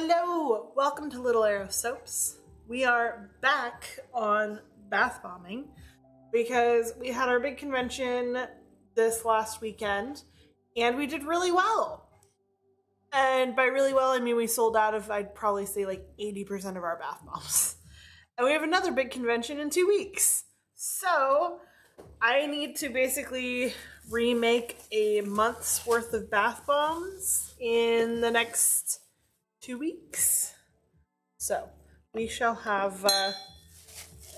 Hello, welcome to Little Arrow Soaps. We are back on bath bombing because we had our big convention this last weekend and we did really well. And by really well, I mean we sold out of, I'd probably say like 80% of our bath bombs. And we have another big convention in 2 weeks. So I need to basically remake a month's worth of bath bombs in the next 2 weeks. So we shall have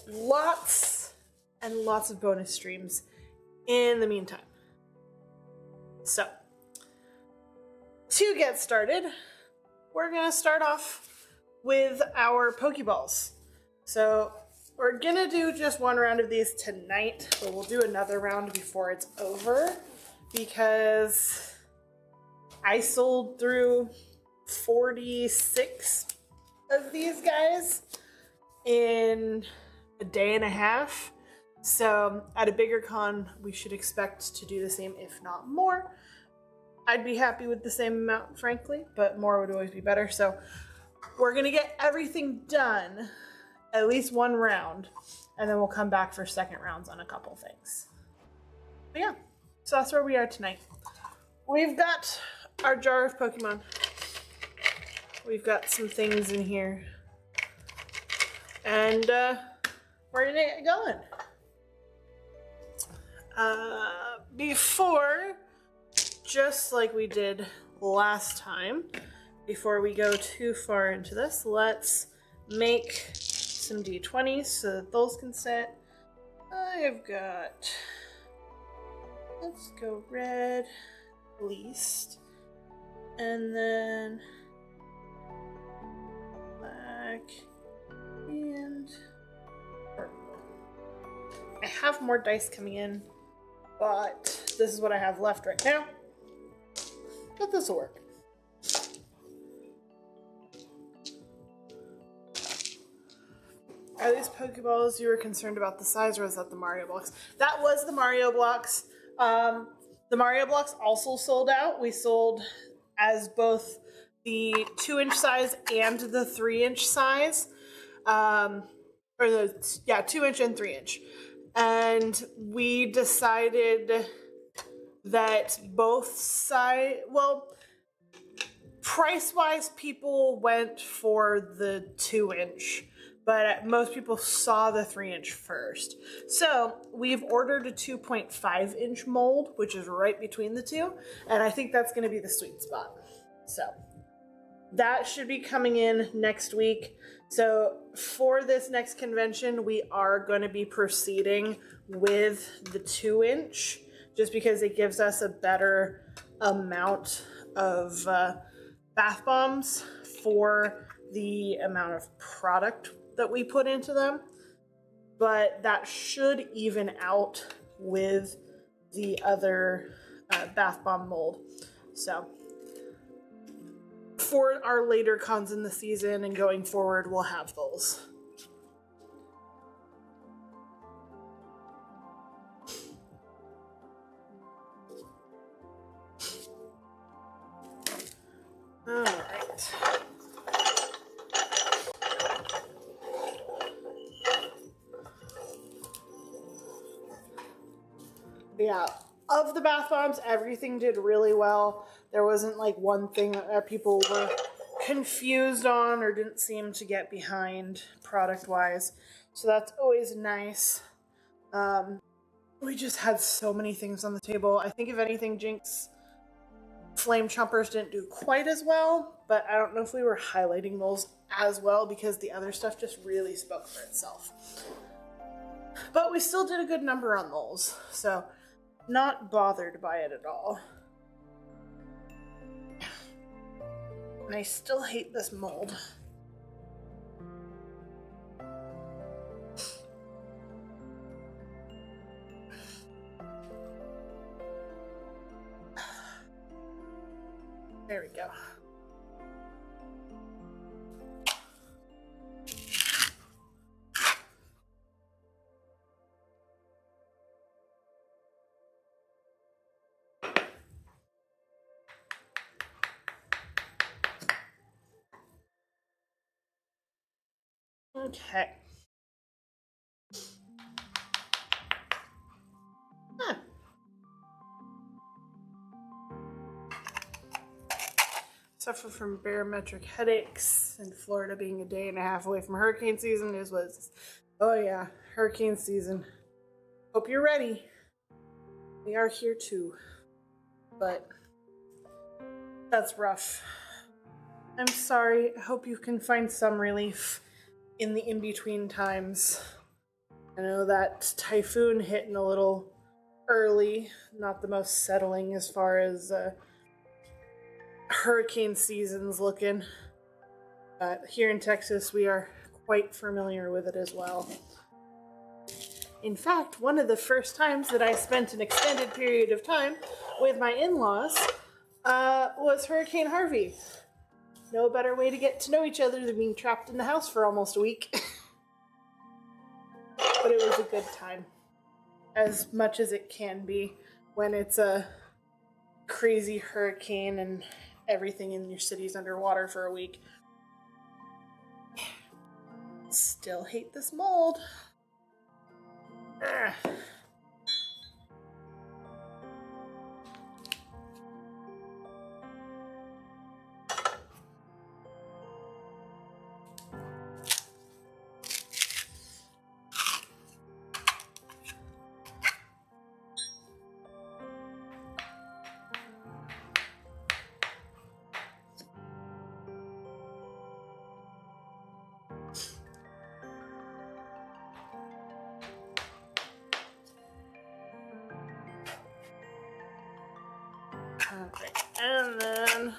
lots and lots of bonus streams in the meantime. So to get started, we're going to start off with our Pokeballs. So we're going to do just one round of these tonight, but we'll do another round before it's over because I sold through 46 of these guys in a day and a half. So at a bigger con, we should expect to do the same, if not more. I'd be happy with the same amount, frankly, but more would always be better. So we're going to get everything done, at least one round, and then we'll come back for second rounds on a couple things. But yeah, so that's where we are tonight. We've got our jar of Pokemon. We've got some things in here. And we're gonna get going. Before, just like we did last time, before we go too far into this, let's make some D20s so that those can sit. I've got, let's go red, least, and then black and purple. I have more dice coming in, but this is what I have left right now. But this will work. Are these Pokeballs you were concerned about the size, or was that the Mario blocks? That was the Mario blocks. The Mario blocks also sold out. We sold as both the 2-inch size and the 3-inch size. 2-inch and 3-inch. And we decided that both sides, price-wise, people went for the 2-inch, but most people saw the 3-inch first. So we've ordered a 2.5-inch mold, which is right between the two, and I think that's going to be the sweet spot. So that should be coming in next week. So for this next convention, we are going to be proceeding with the 2-inch, just because it gives us a better amount of bath bombs for the amount of product that we put into them. But that should even out with the other bath bomb mold. So for our later cons in the season and going forward, we'll have those. All right. Yeah, of the bath bombs, everything did really well. There wasn't like one thing that people were confused on or didn't seem to get behind product-wise. So that's always nice. We just had so many things on the table. I think if anything, Jinx Flame Chompers didn't do quite as well, but I don't know if we were highlighting those as well because the other stuff just really spoke for itself. But we still did a good number on those, so not bothered by it at all. And I still hate this mold. There we go. Okay. Huh. Suffer from barometric headaches, and Florida being a day and a half away from hurricane season is what. Oh yeah, hurricane season. Hope you're ready. We are here too, but that's rough. I'm sorry. I hope you can find some relief in the in-between times. I know that typhoon hitting a little early, not the most settling as far as hurricane season's looking. But here in Texas, we are quite familiar with it as well. In fact, one of the first times that I spent an extended period of time with my in-laws was Hurricane Harvey. No better way to get to know each other than being trapped in the house for almost a week. But it was a good time. As much as it can be when it's a crazy hurricane and everything in your city's underwater for a week. Still hate this mold. Ugh. Okay, and then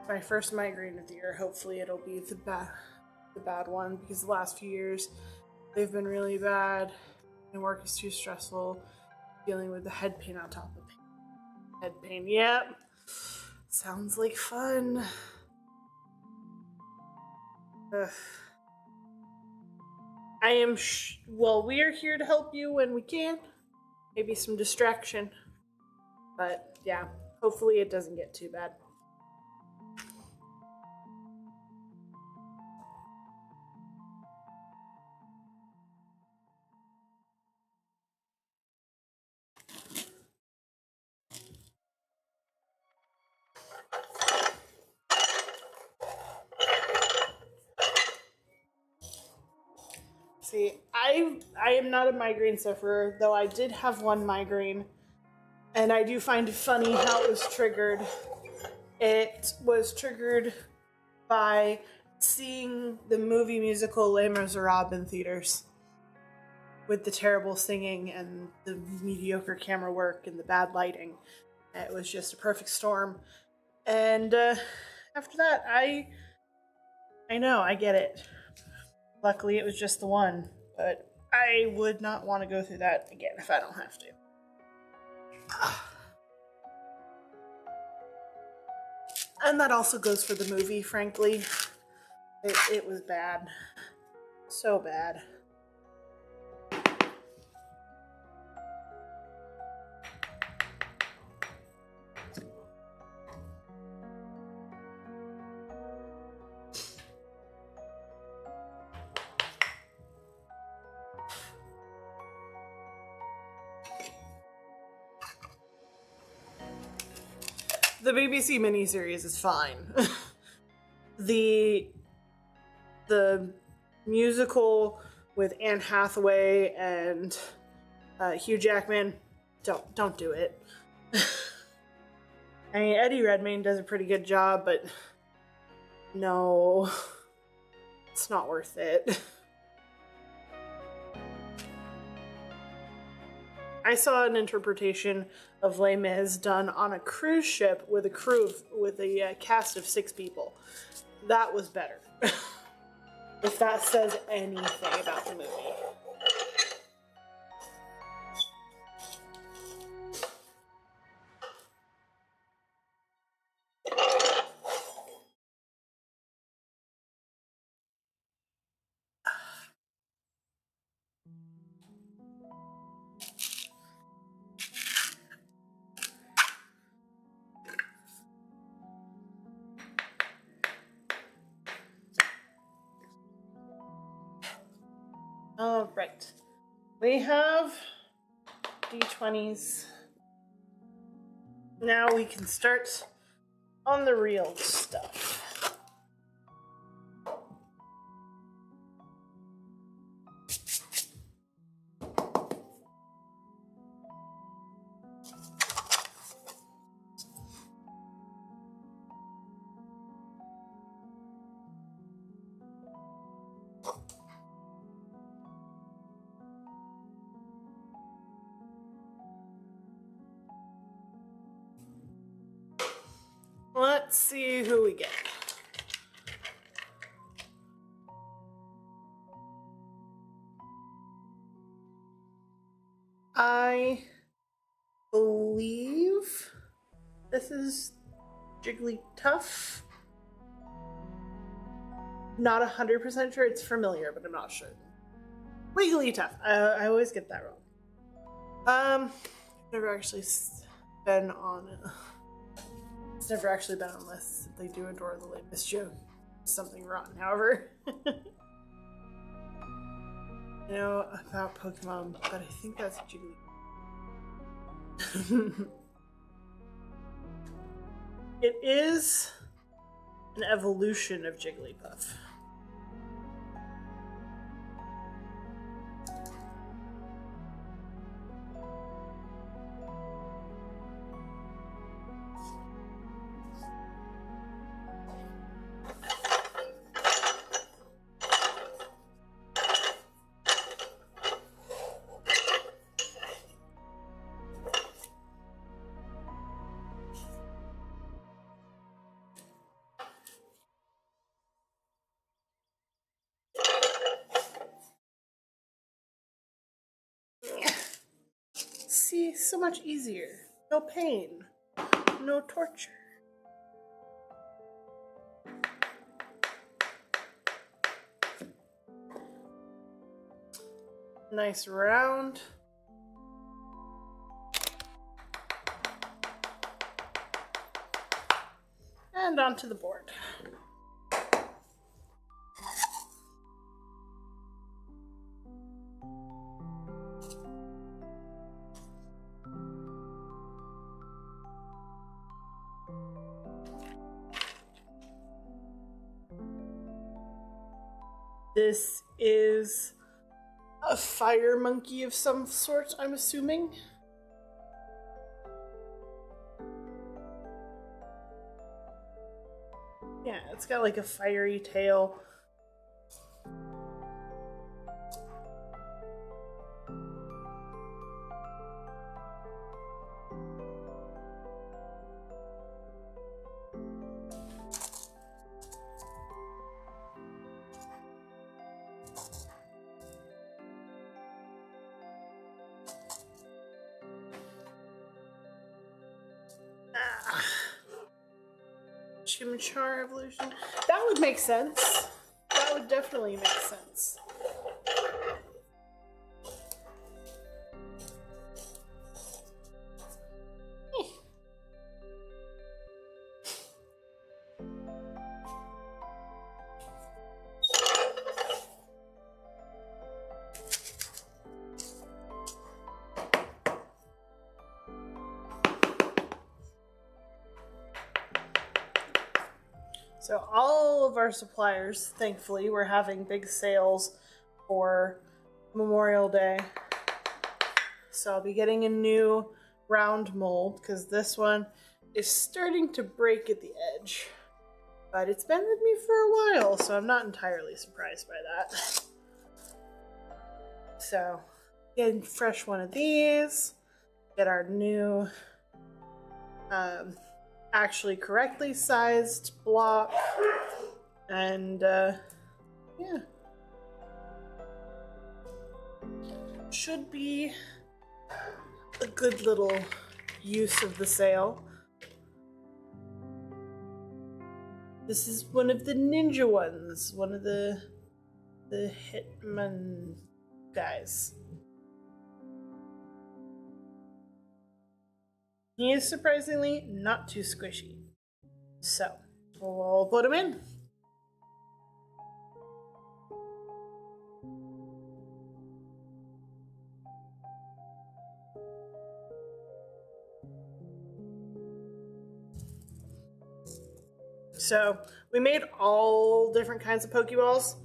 my first migraine of the year. Hopefully, it'll be the bad one, because the last few years they've been really bad. And work is too stressful. Dealing with the head pain on top of pain. Head pain. Yep. Sounds like fun. Ugh. I am. Well, we are here to help you when we can. Maybe some distraction. But yeah, hopefully it doesn't get too bad. See, I am not a migraine sufferer, though I did have one migraine, and I do find it funny how it was triggered. It was triggered by seeing the movie musical Les Miserables in theaters, with the terrible singing and the mediocre camera work and the bad lighting. It was just a perfect storm. And after that, I know, I get it. Luckily, it was just the one, but I would not want to go through that again if I don't have to. And that also goes for the movie, frankly. It was bad. So bad. The BBC miniseries is fine. the musical with Anne Hathaway and Hugh Jackman, don't do it. I mean, Eddie Redmayne does a pretty good job, but no, it's not worth it. I saw an interpretation of Les Mis done on a cruise ship with a cast of 6 people. That was better. If that says anything about the movie. All right. We have D20s. Now we can start on the real stuff. Let's see who we get. I believe this is Jigglytuff. Not 100% sure. It's familiar, but I'm not sure. Wigglytuff. I always get that wrong. Never actually been on it. It's never actually been on lists. Simply do adore the latest joke. Something rotten, however. I know about Pokemon, but I think that's Jiggly. It is an evolution of Jigglypuff. See, so much easier. No pain, no torture. Nice round. And onto the board. This is a fire monkey of some sort, I'm assuming. Yeah, it's got like a fiery tail. Chimchar evolution. That would make sense. That would definitely make sense. So all of our suppliers, thankfully, were having big sales for Memorial Day. So I'll be getting a new round mold because this one is starting to break at the edge. But it's been with me for a while, so I'm not entirely surprised by that. So get a fresh one of these, get our new actually correctly sized block, and yeah, should be a good little use of the sale. This is one of the ninja ones, one of the Hitman guys. He is surprisingly not too squishy. So, we'll put him in. So we made all different kinds of Pokeballs,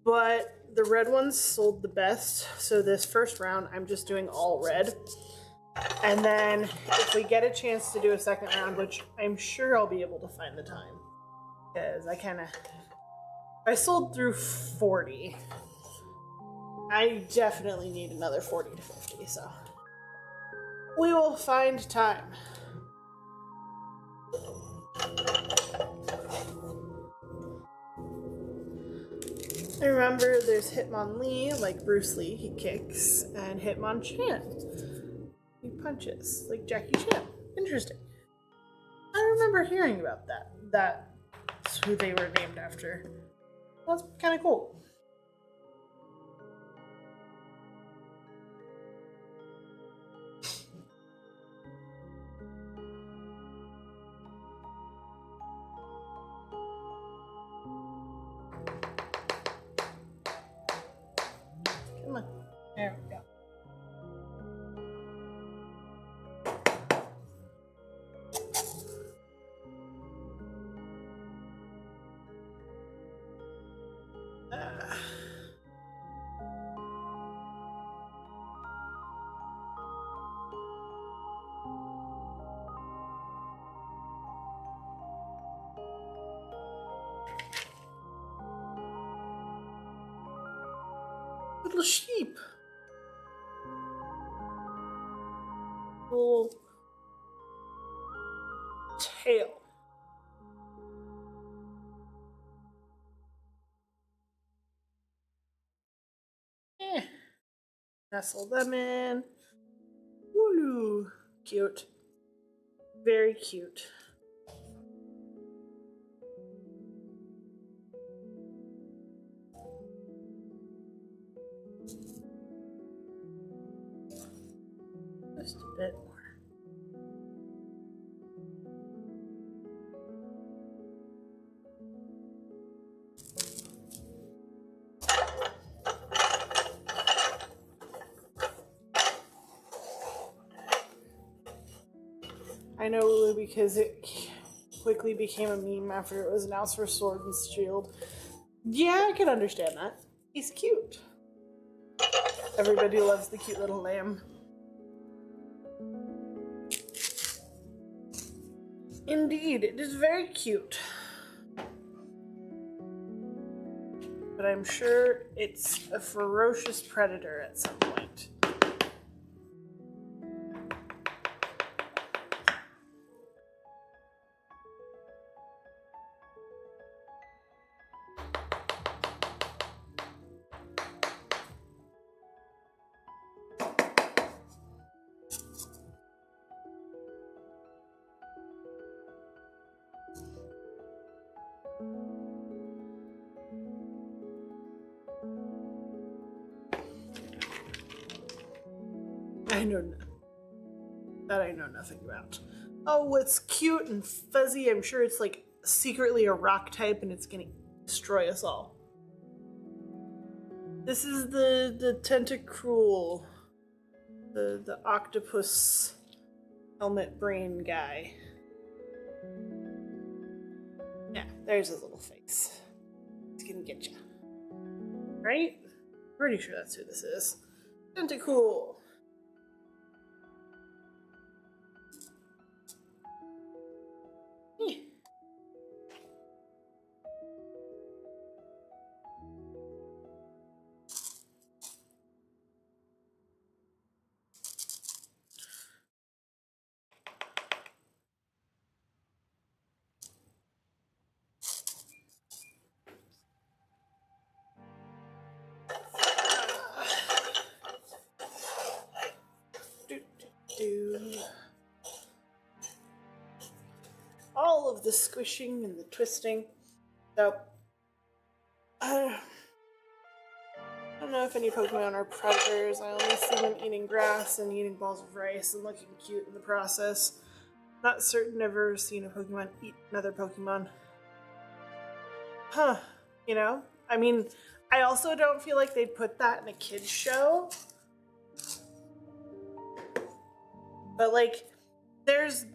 but the red ones sold the best. So this first round, I'm just doing all red. And then if we get a chance to do a second round, which I'm sure I'll be able to find the time, because I sold through 40. I definitely need another 40 to 50, so we will find time. I remember there's Hitmonlee, like Bruce Lee, he kicks, and Hitmonchan, he punches, like Jackie Chan. Interesting. I remember hearing about that. That's who they were named after. That's kind of cool. Come on. There we go. Little sheep. Little tail. Nestle lemon. Wooloo. Cute. Very cute. Just a bit more. I know Wooloo because it quickly became a meme after it was announced for Sword and Shield. Yeah, I can understand that. He's cute. Everybody loves the cute little lamb. Indeed, it is very cute. But I'm sure it's a ferocious predator at some point. I know nothing about. Oh, it's cute and fuzzy. I'm sure it's like secretly a rock type and it's gonna destroy us all. This is the Tentacruel, the octopus helmet brain guy. Yeah, there's his little face. It's gonna get you. Right? Pretty sure that's who this is. Tentacruel. All of the squishing and the twisting. So, I don't know if any Pokemon are predators. I only see them eating grass and eating balls of rice and looking cute in the process. Not certain I've ever seen a Pokemon eat another Pokemon. Huh. You know? I mean, I also don't feel like they'd put that in a kid's show. But, like, there's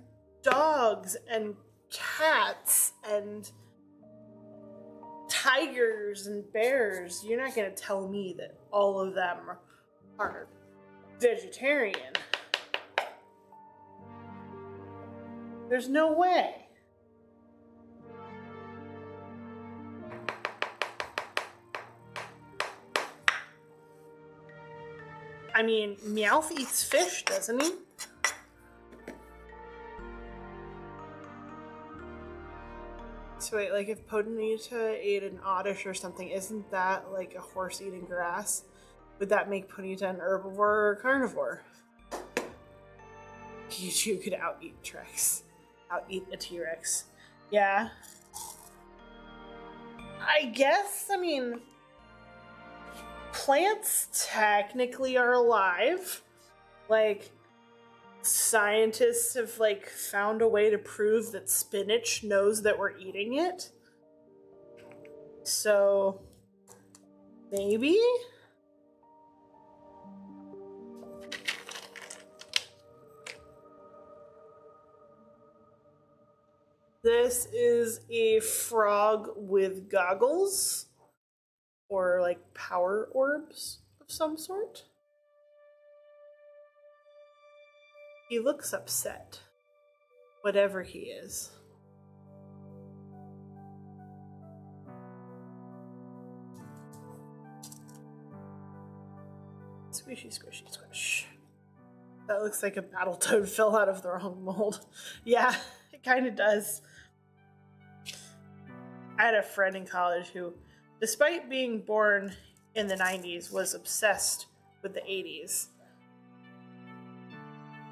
dogs and cats and tigers and bears. You're not going to tell me that all of them are vegetarian. There's no way. I mean, Meowth eats fish, doesn't he? So wait, like if Ponyta ate an oddish or something, isn't that like a horse eating grass? Would that make Ponyta an herbivore or a carnivore? Pikachu could out-eat a T-Rex. Yeah. I guess, I mean, plants technically are alive. Like, scientists have like found a way to prove that spinach knows that we're eating it. So maybe? This is a frog with goggles or like power orbs of some sort. He looks upset, whatever he is. Squishy, squishy, squish. That looks like a Battletoad fell out of the wrong mold. Yeah, it kind of does. I had a friend in college who, despite being born in the 90s, was obsessed with the 80s.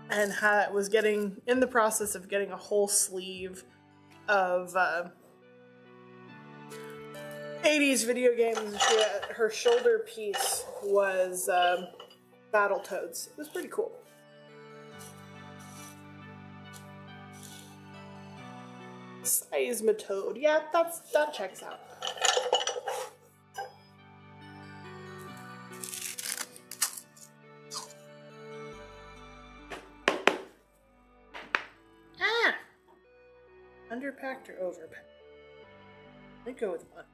And was getting in the process of getting a whole sleeve of 80s video games. Her shoulder piece was Battletoads. It was pretty cool. Seismitoad. Yeah, that checks out. Underpacked or overpacked? I'd go with one.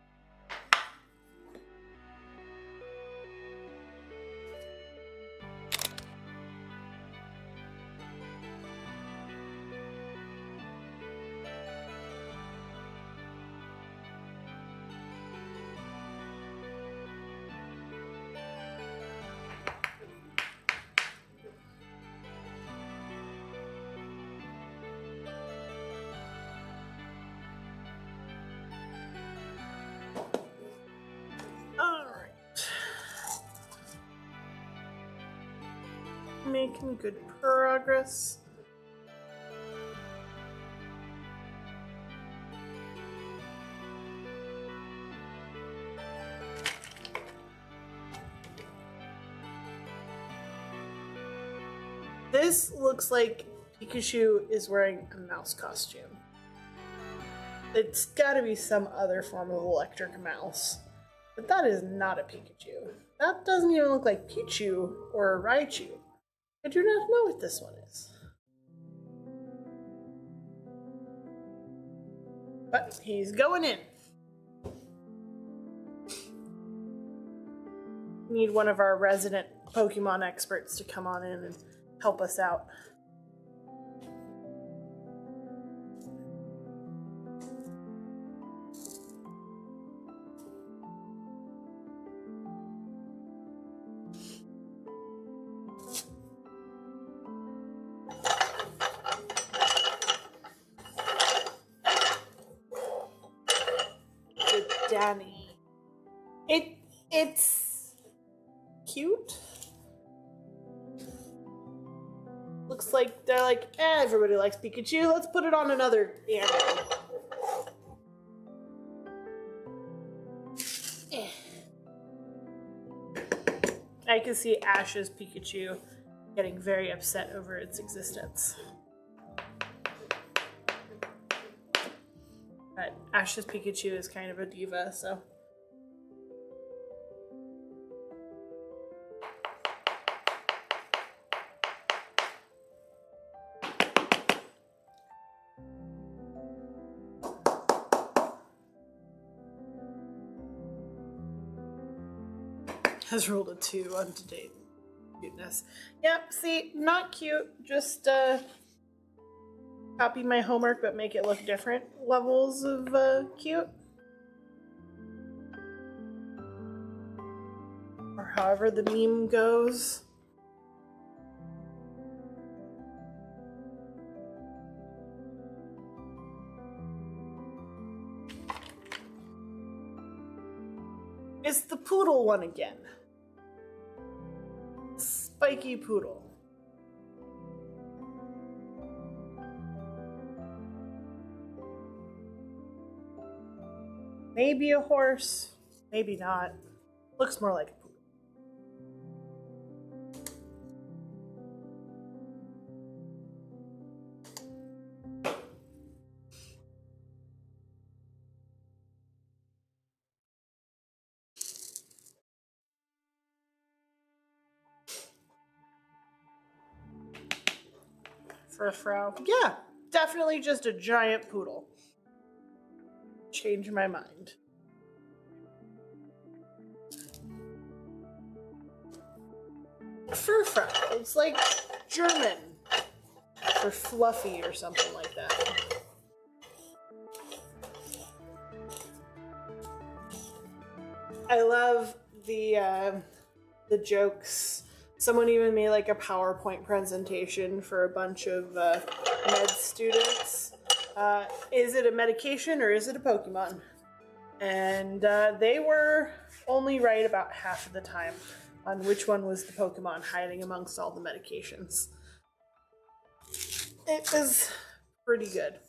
Making good progress. This looks like Pikachu is wearing a mouse costume. It's gotta be some other form of electric mouse. But that is not a Pikachu. That doesn't even look like Pichu or Raichu. I do not know what this one is. But he's going in. Need one of our resident Pokemon experts to come on in and help us out. Danny. It's cute. Looks like they're like, everybody likes Pikachu. Let's put it on another animal. I can see Ash's Pikachu getting very upset over its existence. But Ash's Pikachu is kind of a diva, so. has rolled a 2 on to date. Cuteness. Yep, see, not cute. Just copy my homework but make it look different levels of cute. Or however the meme goes. It's the poodle one again. Spiky poodle. Maybe a horse, maybe not. Looks more like a poodle. Furfrau. Yeah, definitely just a giant poodle. Change my mind. Furfrau. It's like German for fluffy or something like that. I love the jokes. Someone even made like a PowerPoint presentation for a bunch of med students. Is it a medication or is it a Pokemon? And they were only right about half of the time on which one was the Pokemon hiding amongst all the medications. It was pretty good.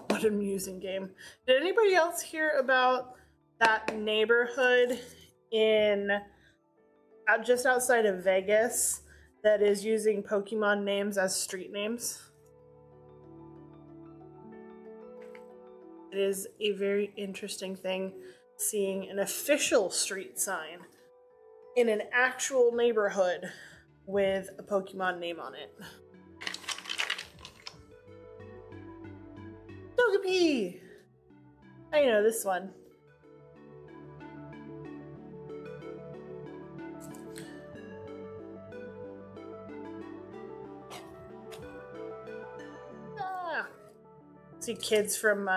What an amusing game. Did anybody else hear about that neighborhood in just outside of Vegas that is using Pokemon names as street names? It is a very interesting thing seeing an official street sign in an actual neighborhood with a Pokemon name on it. Togepi! I know this one. See kids from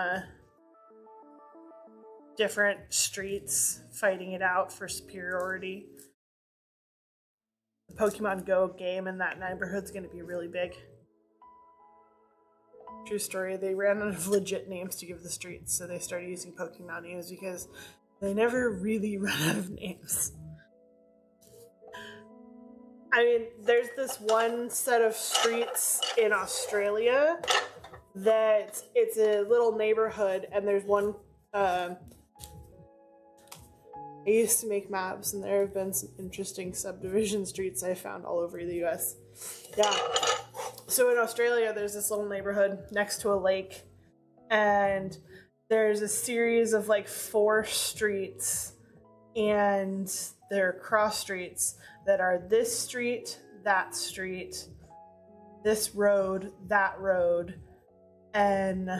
different streets fighting it out for superiority. The Pokemon Go game in that neighborhood's going to be really big. True story, they ran out of legit names to give the streets, so they started using Pokemon names because they never really run out of names. I mean, there's this one set of streets in Australia that it's a little neighborhood, and there's one. I used to make maps, and there have been some interesting subdivision streets I found all over the US. Yeah. So in Australia, there's this little neighborhood next to a lake, and there's a series of like 4 streets, and they're cross streets that are this street, this road, that road, and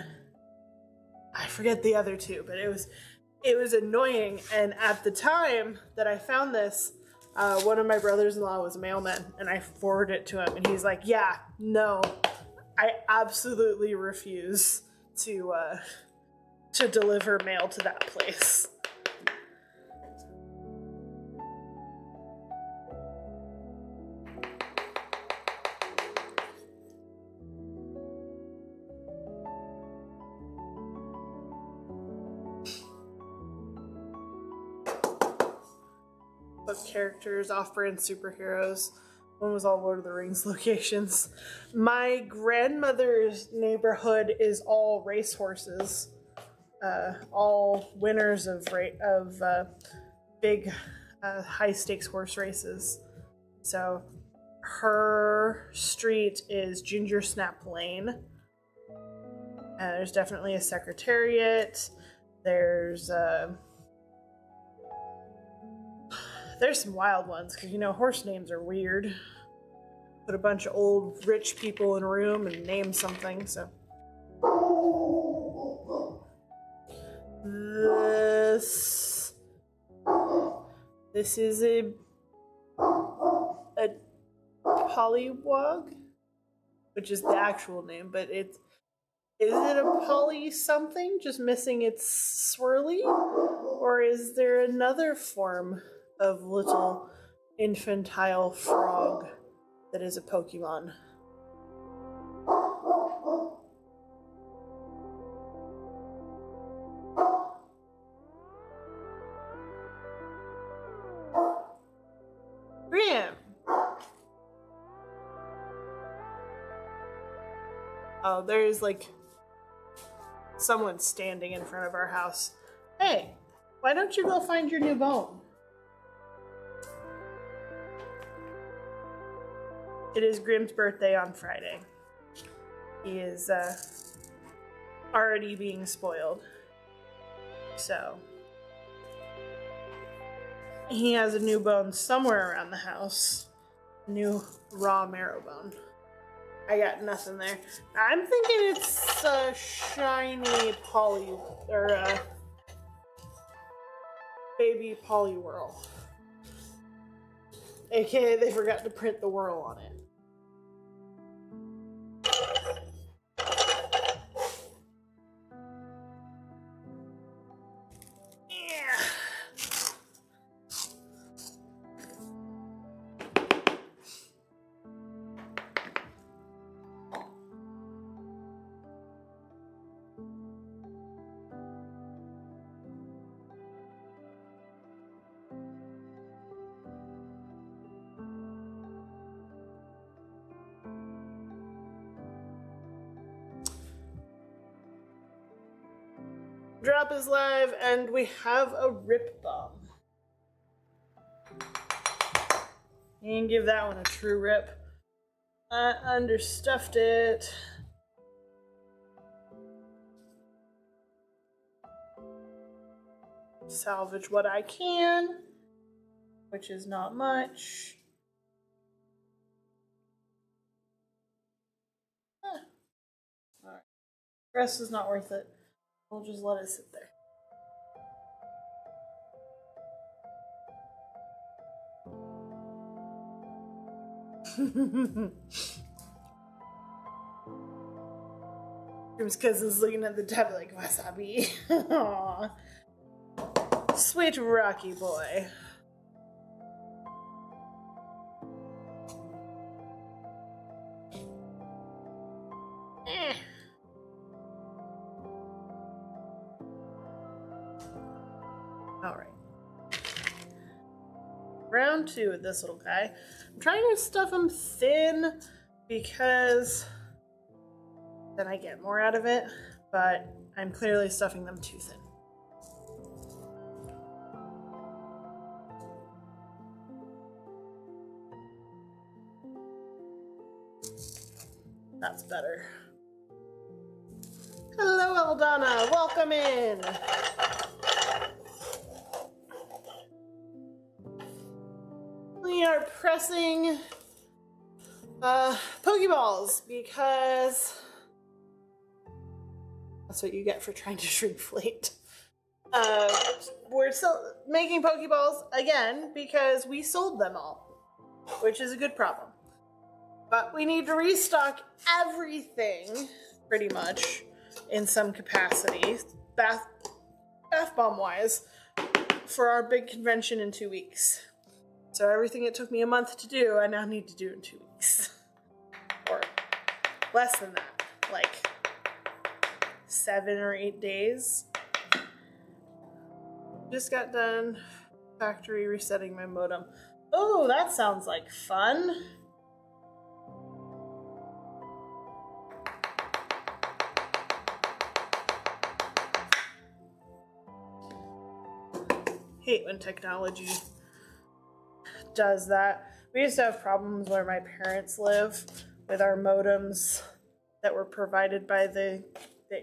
I forget the other 2, but it was annoying. And at the time that I found this, one of my brothers-in-law was a mailman, and I forwarded it to him, and he's like, yeah, no, I absolutely refuse to deliver mail to that place. Book characters, off-brand superheroes. One was all Lord of the Rings locations. My grandmother's neighborhood is all racehorses, all winners of big high-stakes horse races. So her street is Ginger Snap Lane. There's definitely a Secretariat. There's some wild ones because horse names are weird. Put a bunch of old rich people in a room and name something. So this is a pollywog, which is the actual name, but is it a poly something, just missing its swirly? Or is there another form of little infantile frog that is a Pokemon? Grim! Oh, there's like someone standing in front of our house. Hey, why don't you go find your new bone? It is Grim's birthday on Friday. He is already being spoiled. So he has a new bone somewhere around the house. A new raw marrow bone. I got nothing there. I'm thinking it's a shiny baby Poliwhirl. AKA they forgot to print the whirl on it. Drop is live, and we have a rip bomb. You can give that one a true rip. I understuffed it. Salvage what I can, which is not much. Alright. The rest is not worth it. We'll just let it sit there. Grim's cousin's looking at the tab like, wasabi. Aww. Sweet Rocky boy. Alright. Round 2 with this little guy. I'm trying to stuff him thin because then I get more out of it, but I'm clearly stuffing them too thin. That's better. Hello, Eldana. Welcome in. We are pressing Pokeballs because that's what you get for trying to shrinkflate. We're still making Pokeballs again because we sold them all, which is a good problem. But we need to restock everything, pretty much, in some capacity, bath bomb wise, for our big convention in 2 weeks. So everything it took me a month to do, I now need to do in 2 weeks. Or less than that, like 7 or 8 days. Just got done factory resetting my modem. Oh, that sounds like fun. Hate when technology does that. We used to have problems where my parents live with our modems that were provided by the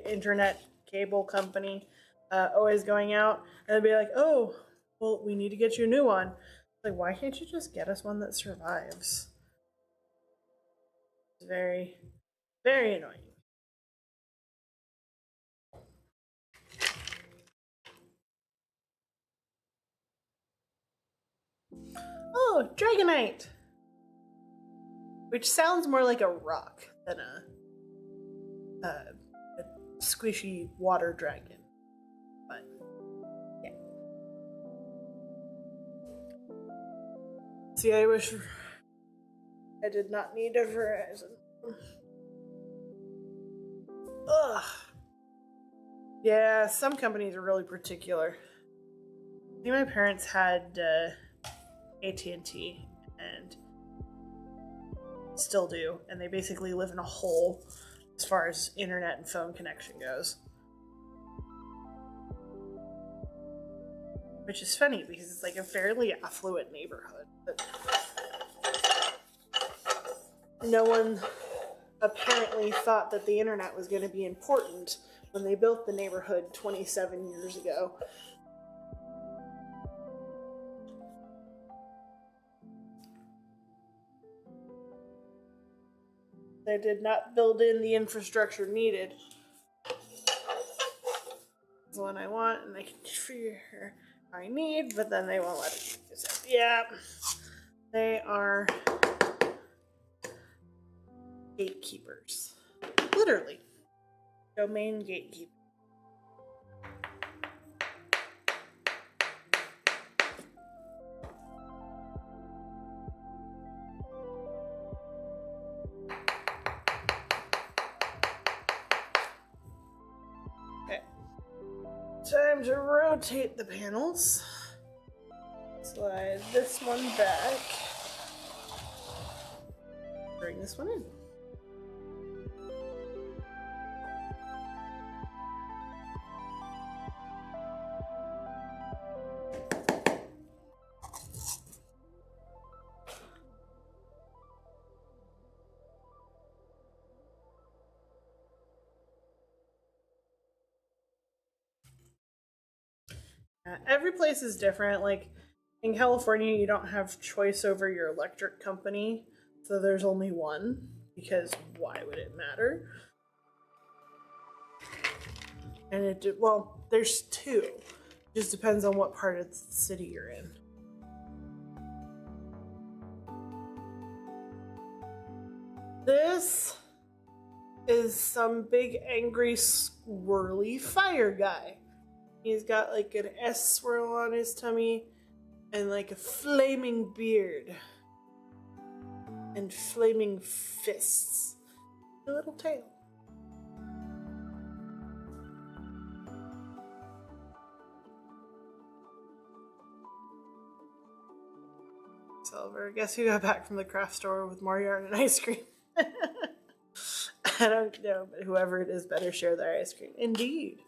internet cable company. always going out, and they'd be like, "Oh, well, we need to get you a new one." Like, why can't you just get us one that survives? It's very, very annoying. Oh, Dragonite! Which sounds more like a rock than a squishy water dragon. But, yeah. See, I wish I did not need a Verizon. Ugh. Yeah, some companies are really particular. I think my parents had AT&T and still do, and they basically live in a hole as far as internet and phone connection goes. Which is funny because it's like a fairly affluent neighborhood. But no one apparently thought that the internet was going to be important when they built the neighborhood 27 years ago. They did not build in the infrastructure needed. It's the one I want, and I can figure how I need, but then they won't let it use it. Yeah, they are gatekeepers. Literally. Domain gatekeeper. Okay. Time to rotate the panels. Slide this one back. Bring this one in. Every place is different. Like in California, you don't have choice over your electric company, so there's only one because why would it matter? And there's two. It just depends on what part of the city you're in. This is some big angry swirly fire guy. He's got like an S swirl on his tummy and like a flaming beard and flaming fists. A little tail. Silver, guess who got back from the craft store with more yarn and ice cream? I don't know, but whoever it is better share their ice cream. Indeed.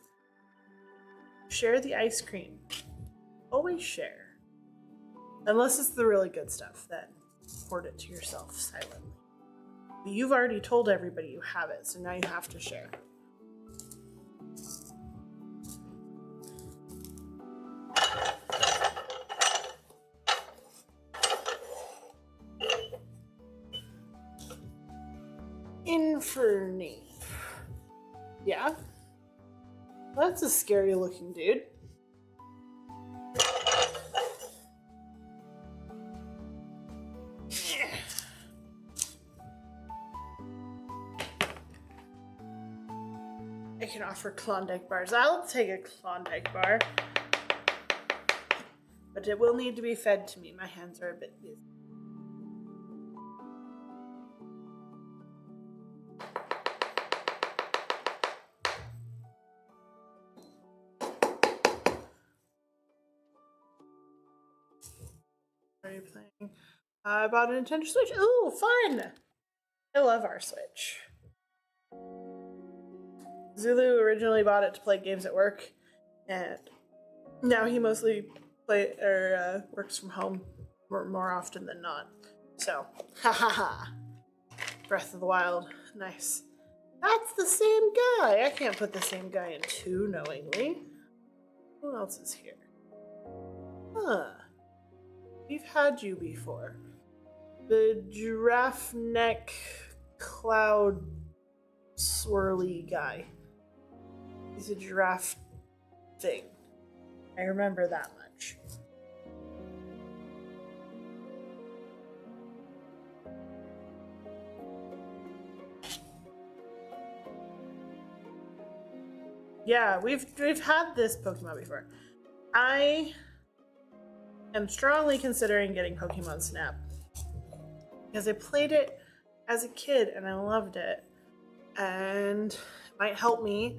Share the ice cream. Always share. Unless it's the really good stuff, then hoard it to yourself silently. But you've already told everybody you have it, so now you have to share. Infernape. Yeah? That's a scary looking dude. I can offer Klondike bars. I'll take a Klondike bar. But it will need to be fed to me. My hands are a bit busy. What are you playing? I bought a Nintendo Switch. Ooh, fun! I love our Switch. Zulu originally bought it to play games at work, and now he mostly works from home more often than not. So, ha ha ha. Breath of the Wild, nice. That's the same guy. I can't put the same guy in two knowingly. Who else is here? Huh. We've had you before. The giraffe neck cloud swirly guy. He's a giraffe thing. I remember that much. Yeah, we've had this Pokemon before. I am strongly considering getting Pokemon Snap because I played it as a kid and I loved it, and it might help me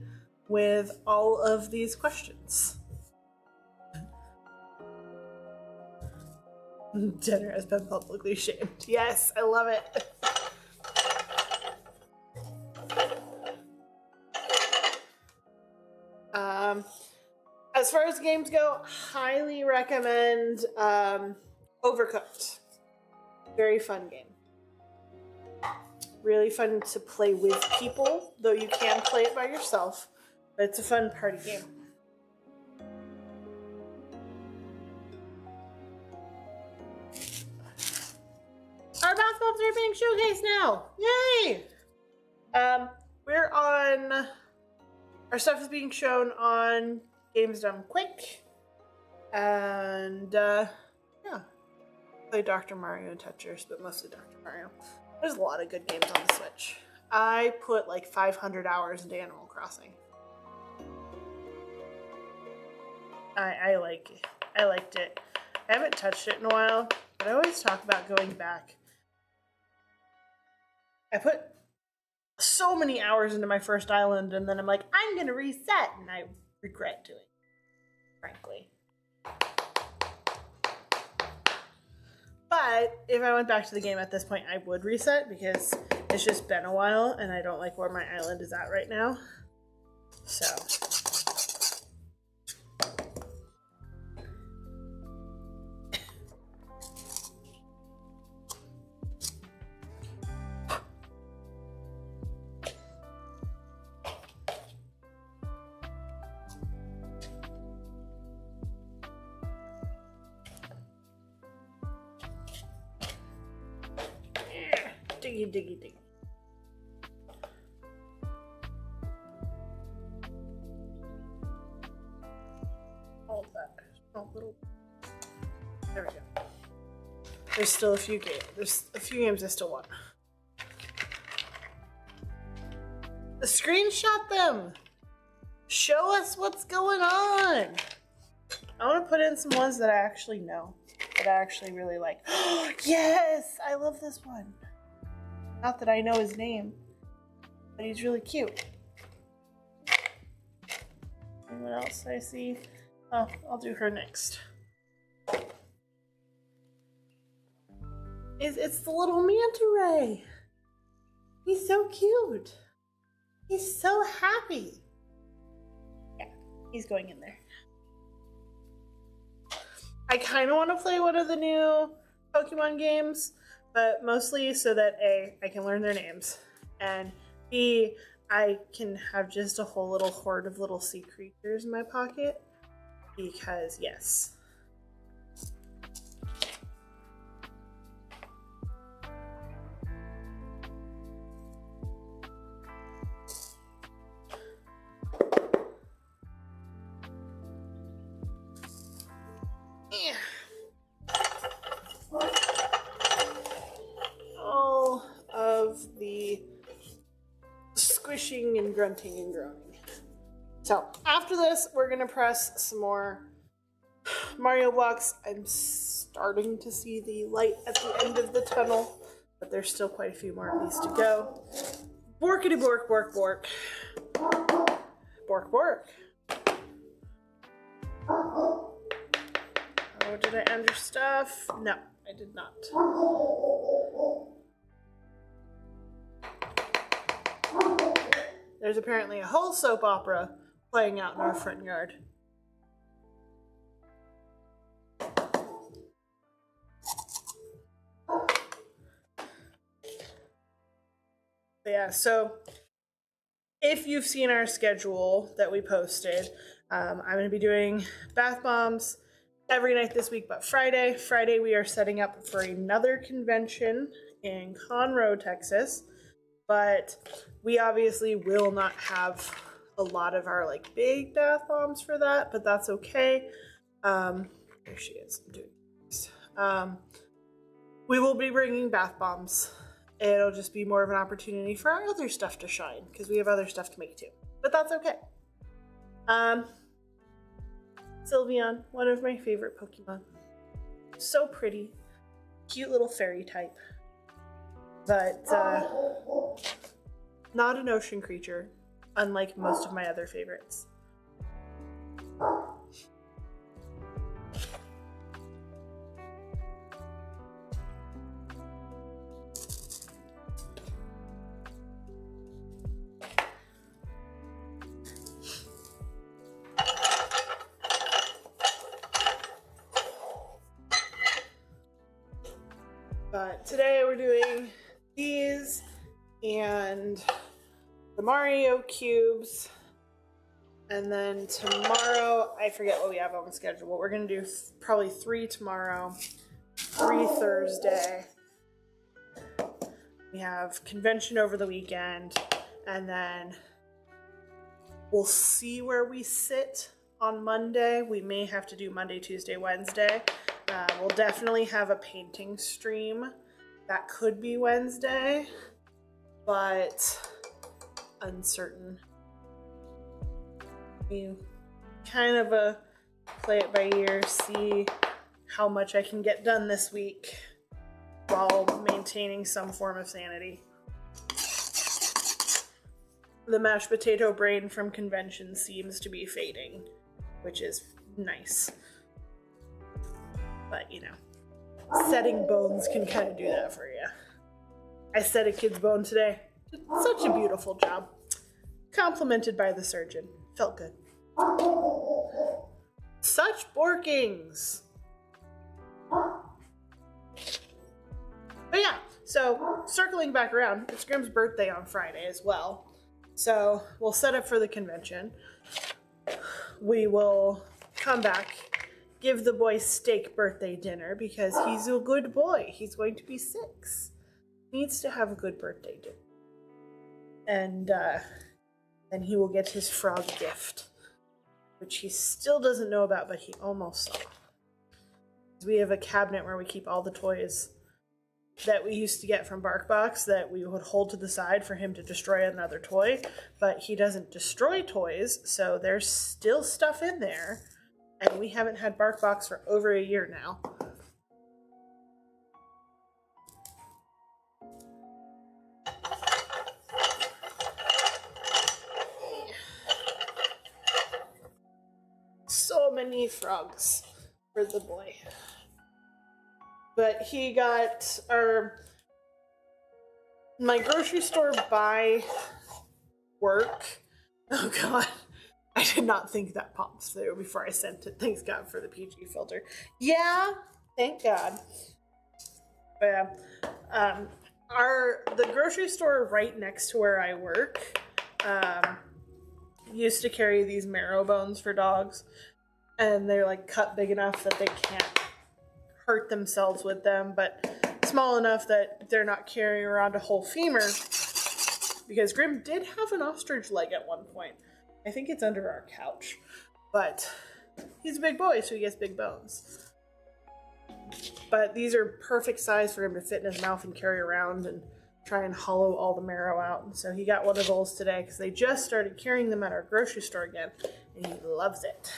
with all of these questions. Jenner has been publicly shamed. Yes, I love it. As far as games go, highly recommend Overcooked. Very fun game. Really fun to play with people, though you can play it by yourself, but it's a fun party game. Our basketballs are being showcased now! Yay! We're on... Our stuff is being shown on Games Done Quick. And, yeah. Play Dr. Mario and Tetris, but mostly Dr. Mario. There's a lot of good games on the Switch. I put like 500 hours into Animal Crossing. I like it. I liked it. I haven't touched it in a while, but I always talk about going back. I put so many hours into my first island, and then I'm like, I'm gonna reset, and I regret doing it, frankly. But if I went back to the game at this point, I would reset because it's just been a while, and I don't like where my island is at right now. So. Diggy, diggy, diggy. All that. Oh, little. There we go. There's still a few games. There's a few games I still want. Screenshot them. Show us what's going on. I want to put in some ones that I actually know, that I actually really like. Yes, I love this one. Not that I know his name, but he's really cute. Anyone else I see? Oh, I'll do her next. It's the little manta ray. He's so cute. He's so happy. Yeah, he's going in there. I kind of want to play one of the new Pokemon games, but mostly so that A, I can learn their names, and B, I can have just a whole little horde of little sea creatures in my pocket, because yes. All of the squishing and grunting and groaning. So after this, we're gonna press some more Mario blocks. I'm starting to see the light at the end of the tunnel, but there's still quite a few more of these to go. Borkity bork, bork, bork. Bork, bork. Oh, did I end your stuff? No, I did not. There's apparently a whole soap opera playing out in our front yard. But yeah, so if you've seen our schedule that we posted, I'm going to be doing bath bombs every night this week but Friday. Friday, we are setting up for another convention in Conroe, Texas. But we obviously will not have a lot of our like big bath bombs for that, but that's okay. There she is. I'm doing this. We will be bringing bath bombs. It'll just be more of an opportunity for our other stuff to shine because we have other stuff to make too. But that's okay. Sylveon, one of my favorite Pokemon. So pretty, cute little fairy type. But not an ocean creature, unlike most of my other favorites. But today we're doing these and the Mario cubes. And then tomorrow, I forget what we have on the schedule. We're going to do probably 3 tomorrow, 3 Thursday. We have convention over the weekend, and then we'll see where we sit on Monday. We may have to do Monday, Tuesday, Wednesday. We'll definitely have a painting stream. That could be Wednesday, but uncertain. You kind of play it by ear, see how much I can get done this week while maintaining some form of sanity. The mashed potato brain from convention seems to be fading, which is nice. But, you know, setting bones can kind of do that for you. I set a kid's bone today. Did such a beautiful job. Complimented by the surgeon. Felt good. Such borkings. But yeah, so circling back around, it's Grimm's birthday on Friday as well. So we'll set up for the convention. We will come back, give the boy steak birthday dinner because he's a good boy. He's going to be 6. Needs to have a good birthday dinner. And then he will get his frog gift, which he still doesn't know about, but he almost saw. We have a cabinet where we keep all the toys that we used to get from BarkBox that we would hold to the side for him to destroy another toy, but he doesn't destroy toys, so there's still stuff in there, and we haven't had BarkBox for over a year now. So many frogs for the boy. But he got my grocery store by work. Oh God, I did not think that popped through before I sent it. Thanks God for the PG filter. Yeah, thank God. But the grocery store right next to where I work used to carry these marrow bones for dogs, and they're like cut big enough that they can't hurt themselves with them, but small enough that they're not carrying around a whole femur, because Grimm did have an ostrich leg at one point. I think it's under our couch, but he's a big boy, so he gets big bones. But these are perfect size for him to fit in his mouth and carry around and try and hollow all the marrow out. And so he got one of those today because they just started carrying them at our grocery store again, and he loves it.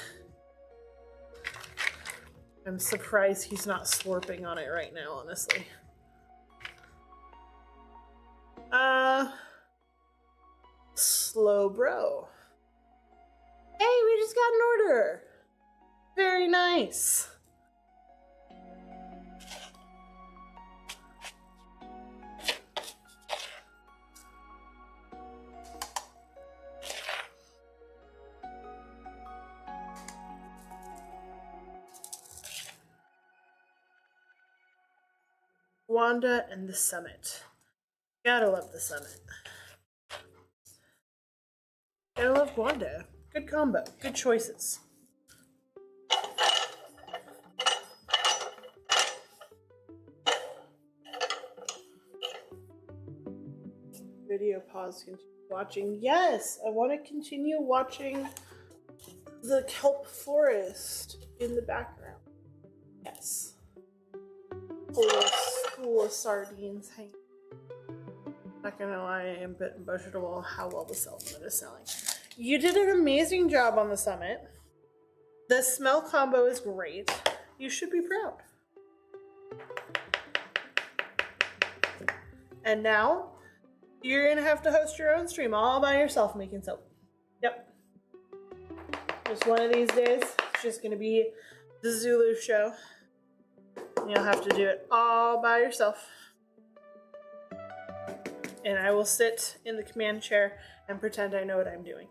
I'm surprised he's not slurping on it right now, honestly. Slowbro. Hey, we just got an order. Very nice. Wanda and the Summit. Gotta love the Summit. I love Wanda. Good combo. Good choices. Video pause, continue watching. Yes, I want to continue watching the kelp forest in the background. Yes. Whole school of sardines hanging. Not gonna lie, I am a bit emotional how well the supplement is selling. You did an amazing job on the summit. The smell combo is great. You should be proud. And now, you're gonna have to host your own stream all by yourself making soap. Yep. Just one of these days, it's just gonna be the Zulu show. You'll have to do it all by yourself. And I will sit in the command chair and pretend I know what I'm doing.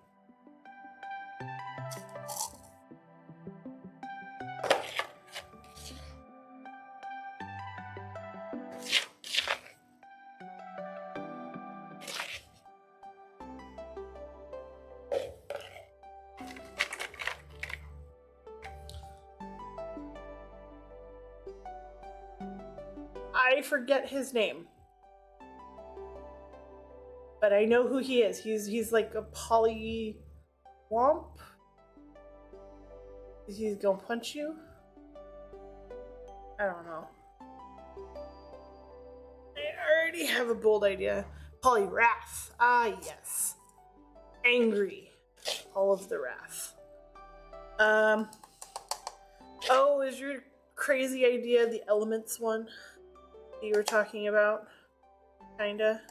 I forget his name, but I know who he is. He's like a polywomp. He's gonna punch you. I don't know. I already have a bold idea. Polywrath. Ah, yes. Angry. All of the wrath. Oh, is your crazy idea the elements one that you were talking about? Kinda.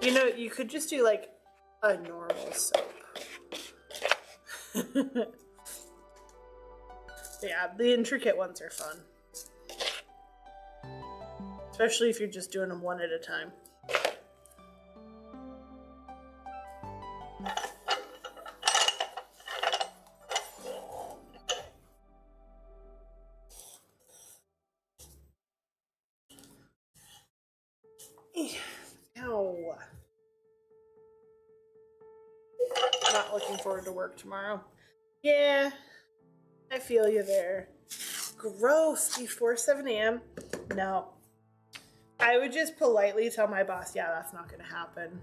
You know, you could just do like a normal soap. Yeah, the intricate ones are fun. Especially if you're just doing them one at a time. Ow. Not looking forward to work tomorrow. Yeah, I feel you there. Gross, before 7 a.m. No. I would just politely tell my boss, yeah, that's not gonna happen.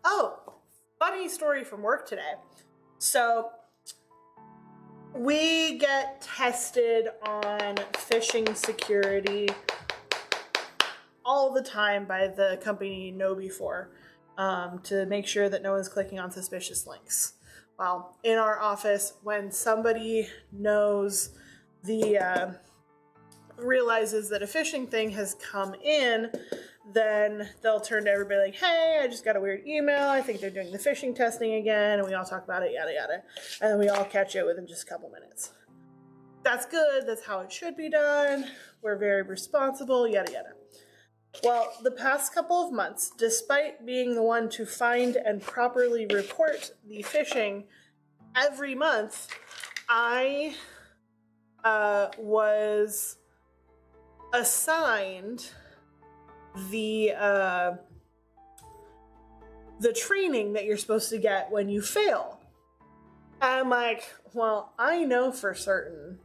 Oh, funny story from work today. So, we get tested on phishing security all the time by the company KnowBe4 to make sure that no one's clicking on suspicious links. Well, in our office, when somebody knows realizes that a phishing thing has come in, then they'll turn to everybody like, hey, I just got a weird email. I think they're doing the phishing testing again. And we all talk about it, yada, yada. And then we all catch it within just a couple minutes. That's good. That's how it should be done. We're very responsible, yada, yada. Well, the past couple of months, despite being the one to find and properly report the phishing every month, I was assigned the training that you're supposed to get when you fail. I'm like, well, I know for certain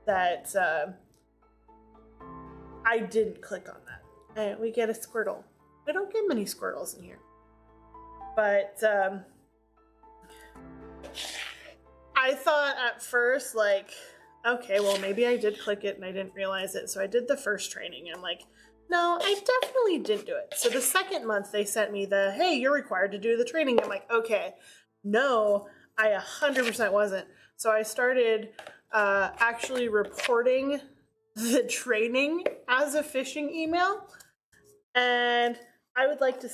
that I didn't click on that. And we get a Squirtle. We don't get many Squirtles in here. But I thought at first, like, okay, well, maybe I did click it and I didn't realize it. So I did the first training and I'm like, no, I definitely didn't do it. So the second month they sent me the, hey, you're required to do the training. I'm like, okay, no, I 100% wasn't. So I started actually reporting the training as a phishing email. And I would like to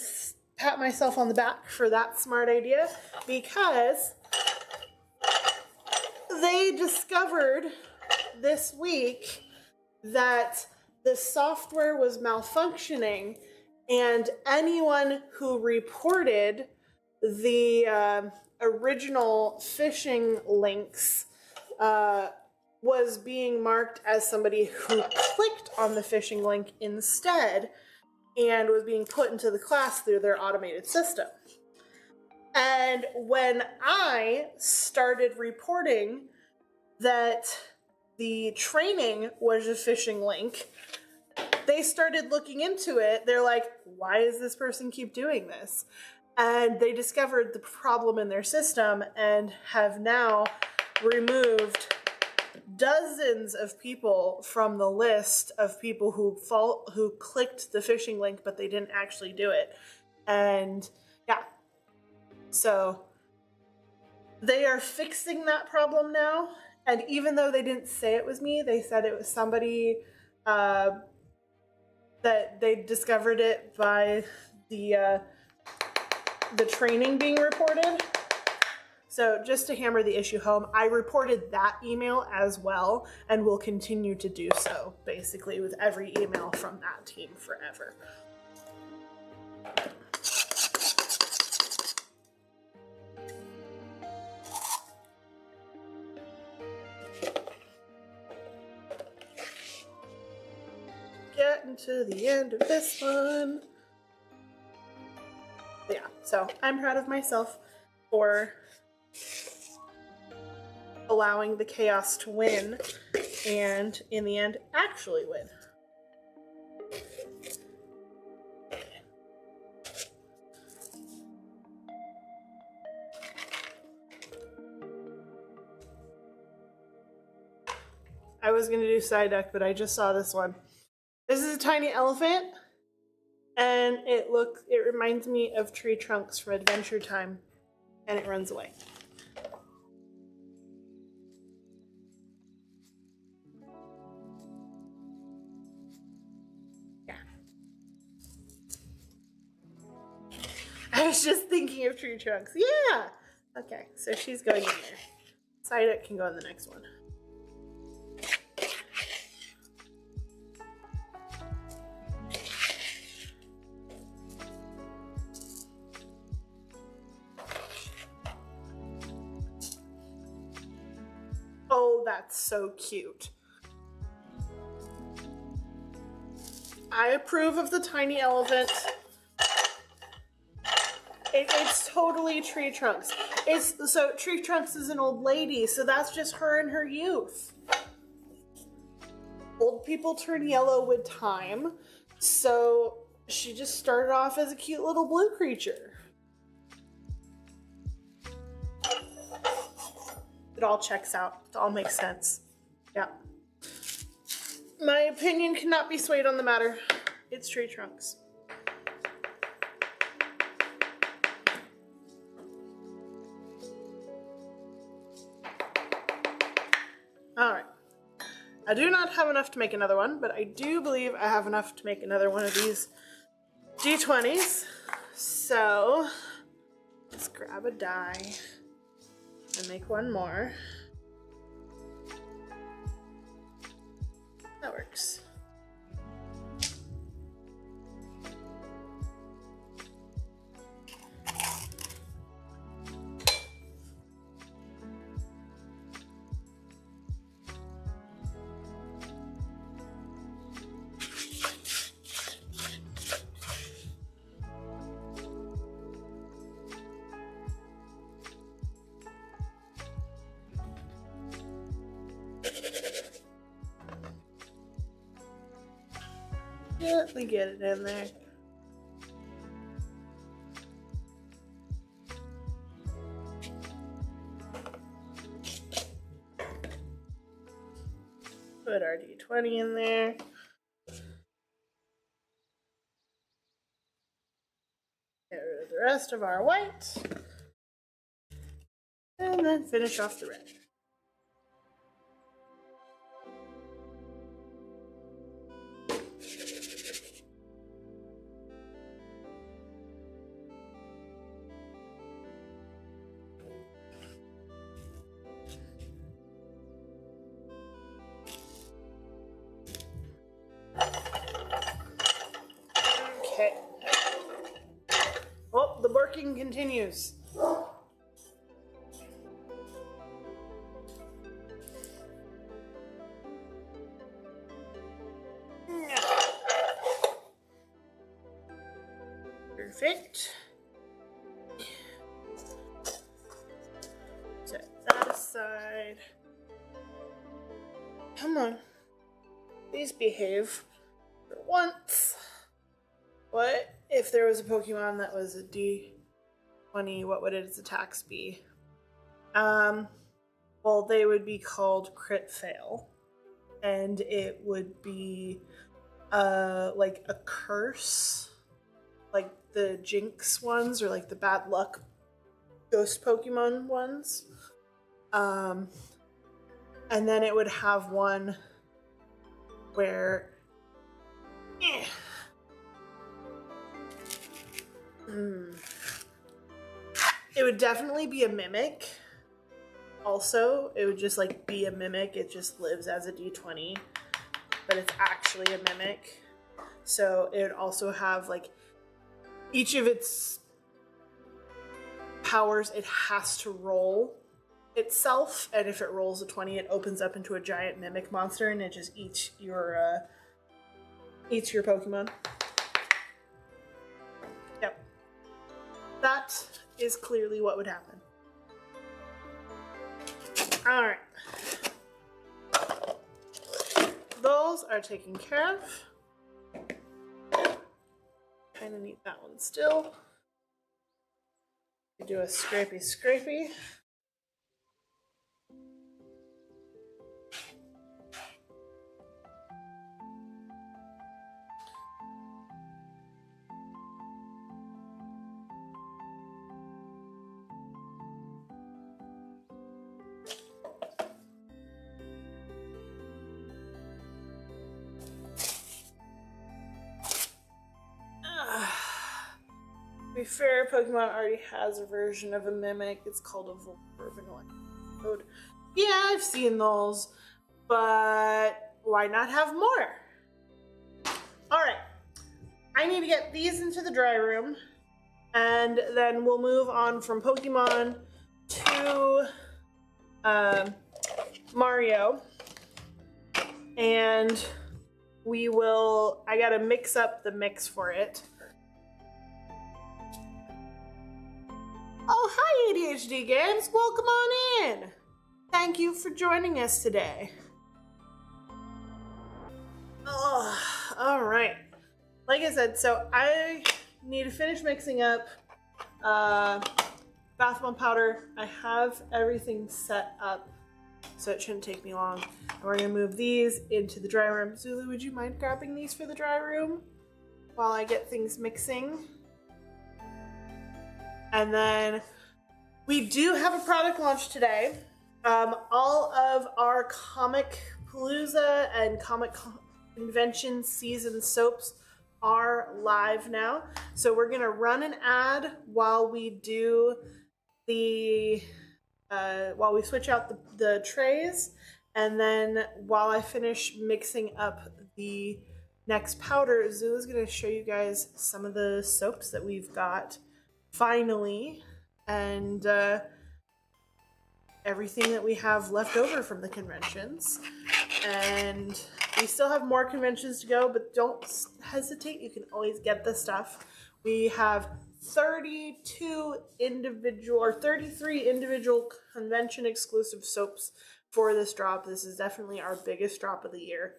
pat myself on the back for that smart idea because they discovered this week that the software was malfunctioning and anyone who reported the original phishing links was being marked as somebody who clicked on the phishing link instead and was being put into the class through their automated system. And when I started reporting that the training was a phishing link, they started looking into it. They're like, why does this person keep doing this? And they discovered the problem in their system and have now removed dozens of people from the list of people who clicked the phishing link, but they didn't actually do it. And yeah, so they are fixing that problem now. And even though they didn't say it was me, they said it was somebody that they discovered it by the training being reported. So just to hammer the issue home, I reported that email as well and will continue to do so, basically, with every email from that team forever. Getting to the end of this one. Yeah, so I'm proud of myself for allowing the chaos to win and in the end actually win. I was going to do Psyduck, but I just saw this one. This is a tiny elephant, and it reminds me of Tree Trunks from Adventure Time, and it runs away. Yeah. I was just thinking of Tree Trunks. Yeah! Okay, so she's going in there. Psyduck can go in the next one. Oh, that's so cute. I approve of the tiny elephant. It's totally Tree Trunks. So Tree Trunks is an old lady, so that's just her in her youth. Old people turn yellow with time, so she just started off as a cute little blue creature. It all checks out. It all makes sense. Yeah. My opinion cannot be swayed on the matter. It's Tree Trunks. Alright. I do not have enough to make another one, but I do believe I have enough to make another one of these D20s. So, let's grab a die and make one more. That works. Let me get it in there. Put our D20 in there. Get rid of the rest of our white. And then finish off the red. Okay. Oh, the working continues. Perfect. Set that aside. Come on. Please behave for once. What if there was a Pokemon that was a D20? What would its attacks be? Well, they would be called Crit Fail. And it would be like a curse. Like the Jinx ones or like the bad luck ghost Pokemon ones. And then it would have one where it would definitely be a Mimic. Also, it would just like be a Mimic. It just lives as a D20, but it's actually a Mimic. So it would also have like each of its powers, it has to roll itself, and if it rolls a 20, it opens up into a giant Mimic monster, and it just eats your Pokemon. Yep. That is clearly what would happen. Alright. Those are taken care of. Kind of need that one still. We do a scrapey. To be fair, Pokemon already has a version of a Mimic. It's called a Volcarona. Yeah, I've seen those, but why not have more? Alright, I need to get these into the dry room, and then we'll move on from Pokemon to Mario, and I gotta mix up the mix for it. Oh, hi ADHD Games, welcome on in. Thank you for joining us today. Oh, all right. Like I said, so I need to finish mixing up bath bomb powder. I have everything set up, so it shouldn't take me long. And we're gonna move these into the dry room. Zulu, would you mind grabbing these for the dry room while I get things mixing? And then we do have a product launch today. All of our Comic Palooza and Comic Convention season soaps are live now. So we're gonna run an ad while we do while we switch out the trays, and then while I finish mixing up the next powder, Zula's gonna show you guys some of the soaps that we've got finally, and everything that we have left over from the conventions. And we still have more conventions to go, but don't hesitate, you can always get the stuff. We have 33 individual convention exclusive soaps for this drop. This is definitely our biggest drop of the year.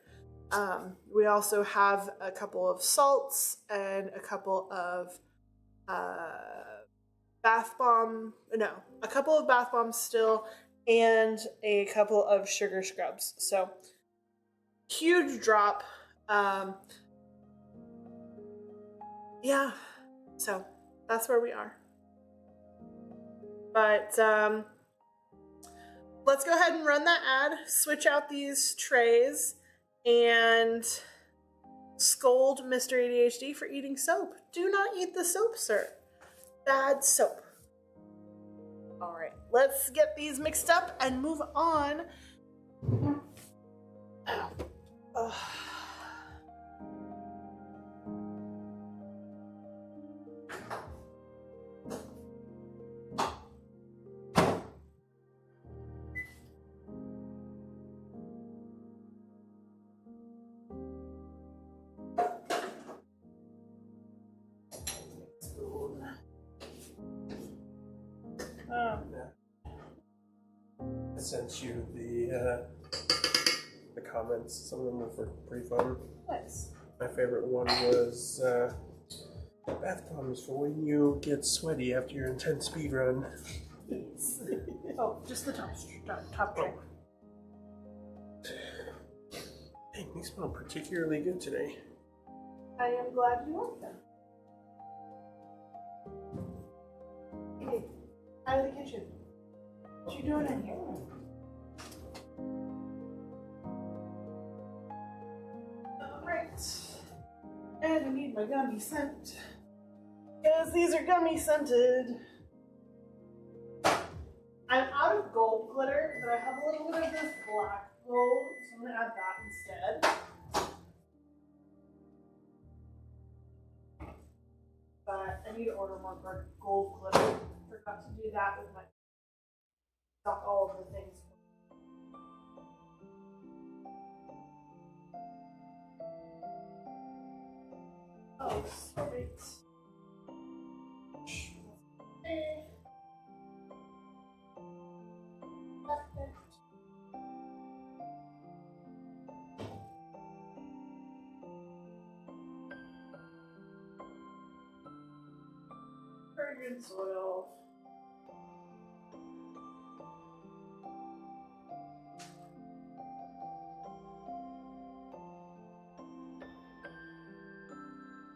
We also have a couple of salts and a couple of bath bombs still, and a couple of sugar scrubs. So huge drop. Yeah, so that's where we are. But let's go ahead and run that ad, switch out these trays, and scold Mr. ADHD for eating soap. Do not eat the soap, sir. Bad soap. All right, let's get these mixed up and move on. Oh. sent you the comments. Some of them were pretty fun. Nice. My favorite one was bath bombs for when you get sweaty after your intense speed run. Oh, just the top tray. Dang, they smell particularly good today. I am glad you like them. Hey, out of the kitchen. What you doing in here? Alright. And I need my gummy scent. Because these are gummy scented. I'm out of gold glitter, but I have a little bit of this black gold, so I'm going to add that instead. But I need to order more gold glitter. Forgot to do that with my stock all of the things. Oh, sweet. Fragrance oil.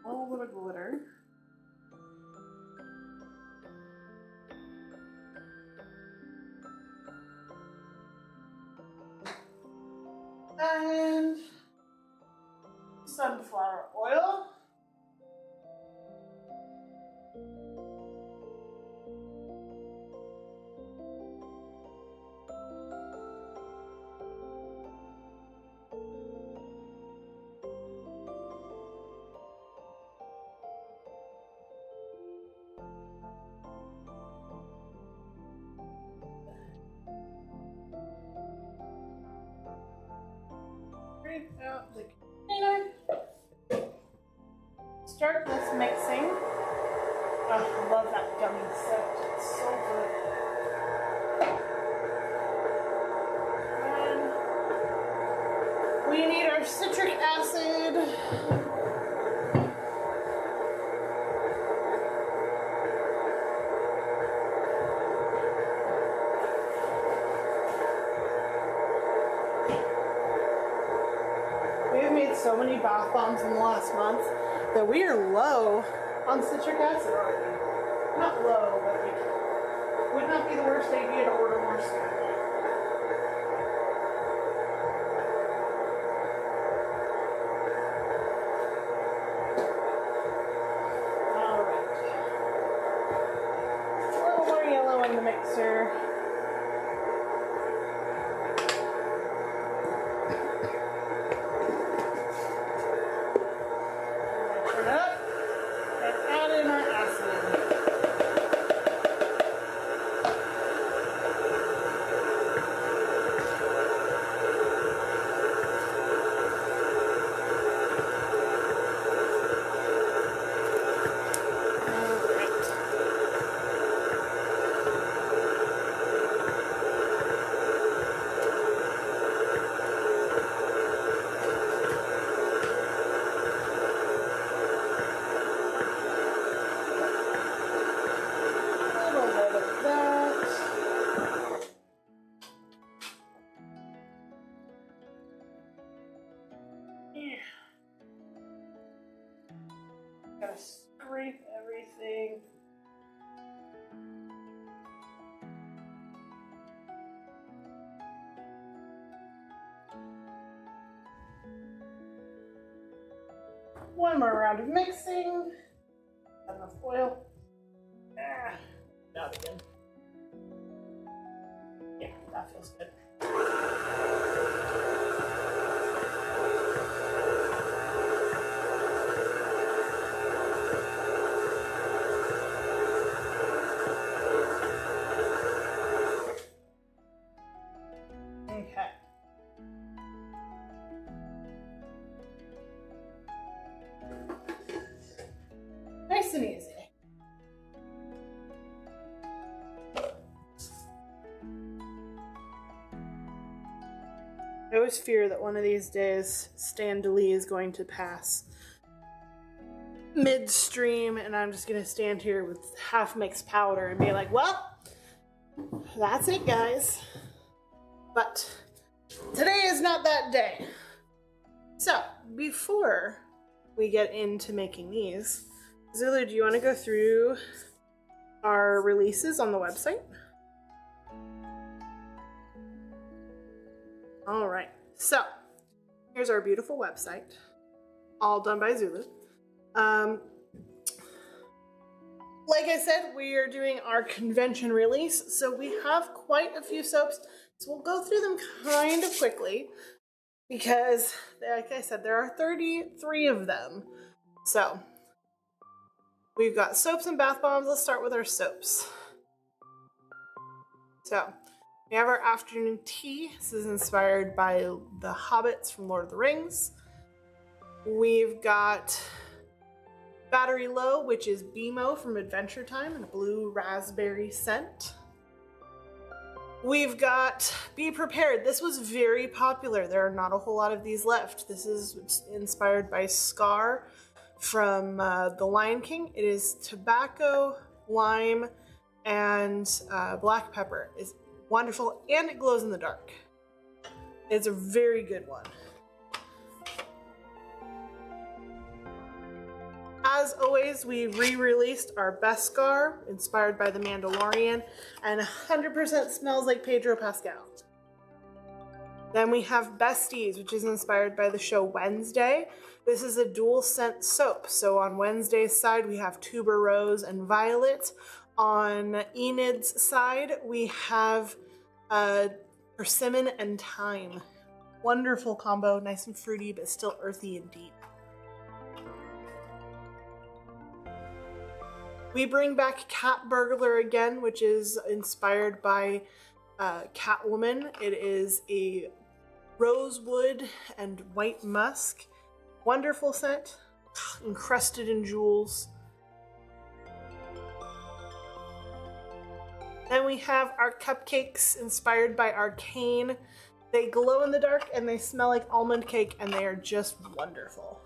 A little bit of glitter. And sunflower oil. Bring out the container. Start this mixing. Oh, I love that gummy scent. It's so good. And we need our citric acid. We've made so many bath bombs in the last month that we are low on citric acid already. Not low, but like, would not be the worst idea to order more soon. Alright. A little more yellow in the mixer. Gotta scrape everything. One more round of mixing. Got enough oil. Out again. Yeah, that feels good. Okay. Nice and easy. always fear that one of these days Stan Lee is going to pass midstream and I'm just going to stand here with half mixed powder and be like, well, that's it, guys. But today is not that day. So, before we get into making these, Zulu, do you want to go through our releases on the website? All right, so here's our beautiful website, all done by Zulu. Like I said, we are doing our convention release, so we have quite a few soaps, so we'll go through them kind of quickly because, like I said, there are 33 of them. So, we've got soaps and bath bombs. Let's start with our soaps. So, we have our afternoon tea. This is inspired by the hobbits from Lord of the Rings. We've got Battery Low, which is BMO from Adventure Time in a blue raspberry scent. We've got Be Prepared. This was very popular. There are not a whole lot of these left. This is inspired by Scar from The Lion King. It is tobacco, lime, and black pepper. It's wonderful, and it glows in the dark. It's a very good one. As always, we re-released our Beskar, inspired by The Mandalorian, and 100% smells like Pedro Pascal. Then we have Besties, which is inspired by the show Wednesday. This is a dual scent soap. So on Wednesday's side, we have tuberose and violet. On Enid's side, we have persimmon and thyme. Wonderful combo, nice and fruity, but still earthy and deep. We bring back Cat Burglar again, which is inspired by Catwoman. It is a rosewood and white musk. Wonderful scent, encrusted in jewels. Then we have our cupcakes inspired by Arcane. They glow in the dark and they smell like almond cake and they are just wonderful.